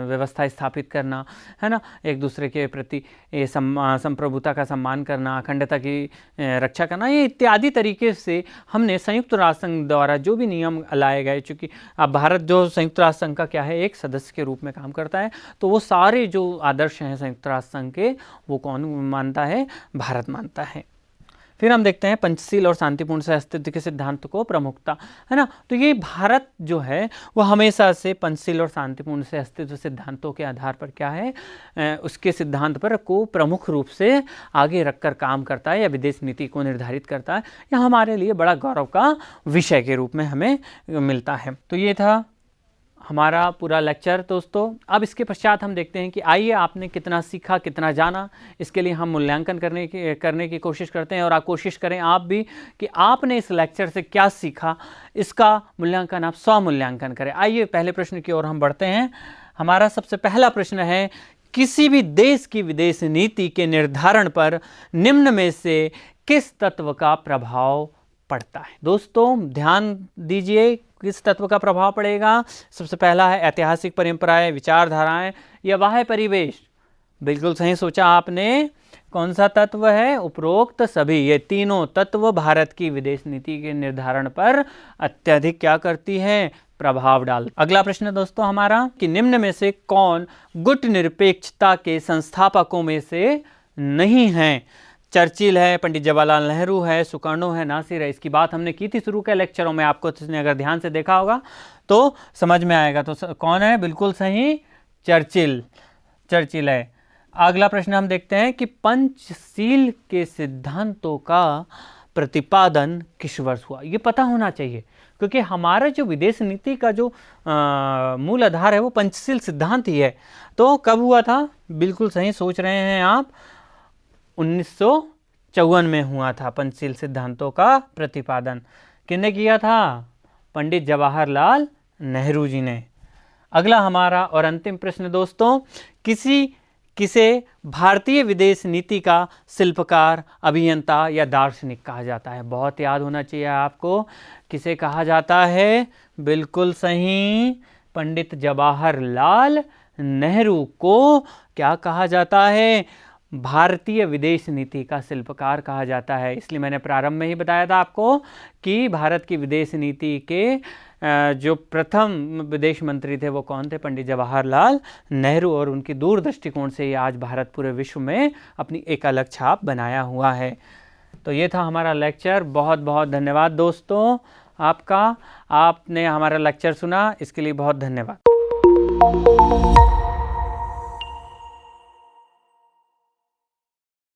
व्यवस्था स्थापित करना, है ना, एक दूसरे के प्रति संप्रभुता का सम्मान करना, अखंडता की रक्षा करना, ये इत्यादि तरीके से हमने संयुक्त राष्ट्र संघ द्वारा जो भी नियम लाए गए, चूँकि अब भारत जो संयुक्त राष्ट्र संघ का क्या है, एक सदस्य के रूप में काम करता है, तो वो सारे जो आदर्श हैं संयुक्त राष्ट्र संघ के, वो कौन मानता है, भारत मानता है। फिर हम देखते हैं पंचशील और शांतिपूर्ण सहअस्तित्व के सिद्धांत को प्रमुखता, है ना। तो ये भारत जो है वो हमेशा से पंचशील और शांतिपूर्ण सहअस्तित्व सिद्धांतों के आधार पर क्या है, उसके सिद्धांत पर को प्रमुख रूप से आगे रखकर काम करता है या विदेश नीति को निर्धारित करता है। यह हमारे लिए बड़ा गौरव का विषय के रूप में हमें मिलता है। तो ये था हमारा पूरा लेक्चर दोस्तों। अब इसके पश्चात हम देखते हैं कि आइए आपने कितना सीखा, कितना जाना। इसके लिए हम मूल्यांकन करने की कोशिश करते हैं, और आप कोशिश करें आप भी कि आपने इस लेक्चर से क्या सीखा, इसका मूल्यांकन आप स्वमूल्यांकन करें। आइए पहले प्रश्न की ओर हम बढ़ते हैं। हमारा सबसे पहला प्रश्न है, किसी भी देश की विदेश नीति के निर्धारण पर निम्न में से किस तत्व का प्रभाव पड़ता है। दोस्तों ध्यान दीजिए, किस तत्व का प्रभाव पड़ेगा। सबसे पहला है ऐतिहासिक परंपराएं, विचारधाराएं या बाह्य परिवेश। बिल्कुल सही सोचा आपने। कौन सा तत्व है? उपरोक्त सभी। ये तीनों तत्व भारत की विदेश नीति के निर्धारण पर अत्यधिक क्या करती है? प्रभाव डाल। अगला प्रश्न दोस्तों हमारा कि निम्न में से कौन गुट निरपेक्षता के संस्थापकों में से नहीं है? चर्चिल है, पंडित जवाहरलाल नेहरू है, सुकर्णो है, नासिर है। इसकी बात हमने की थी शुरू के लेक्चरों में, आपको अगर ध्यान से देखा होगा तो समझ में आएगा। तो कौन है? बिल्कुल सही, चर्चिल है। अगला प्रश्न हम देखते हैं कि पंचशील के सिद्धांतों का प्रतिपादन किस वर्ष हुआ। ये पता होना चाहिए, क्योंकि हमारा जो विदेश नीति का जो मूल आधार है वो पंचशील सिद्धांत ही है। तो कब हुआ था? बिल्कुल सही सोच रहे हैं आप, 1954 में हुआ था पंचशील सिद्धांतों का प्रतिपादन। किसने किया था? पंडित जवाहरलाल नेहरू जी ने। अगला हमारा और अंतिम प्रश्न दोस्तों, किसे भारतीय विदेश नीति का शिल्पकार, अभियंता या दार्शनिक कहा जाता है? बहुत याद होना चाहिए आपको, किसे कहा जाता है? बिल्कुल सही, पंडित जवाहरलाल नेहरू को क्या कहा जाता है? भारतीय विदेश नीति का शिल्पकार कहा जाता है। इसलिए मैंने प्रारंभ में ही बताया था आपको कि भारत की विदेश नीति के जो प्रथम विदेश मंत्री थे वो कौन थे? पंडित जवाहरलाल नेहरू। और उनकी दूरदृष्टिकोण से ये आज भारत पूरे विश्व में अपनी एक अलग छाप बनाया हुआ है। तो ये था हमारा लेक्चर। बहुत बहुत धन्यवाद दोस्तों आपका, आपने हमारा लेक्चर सुना, इसके लिए बहुत धन्यवाद।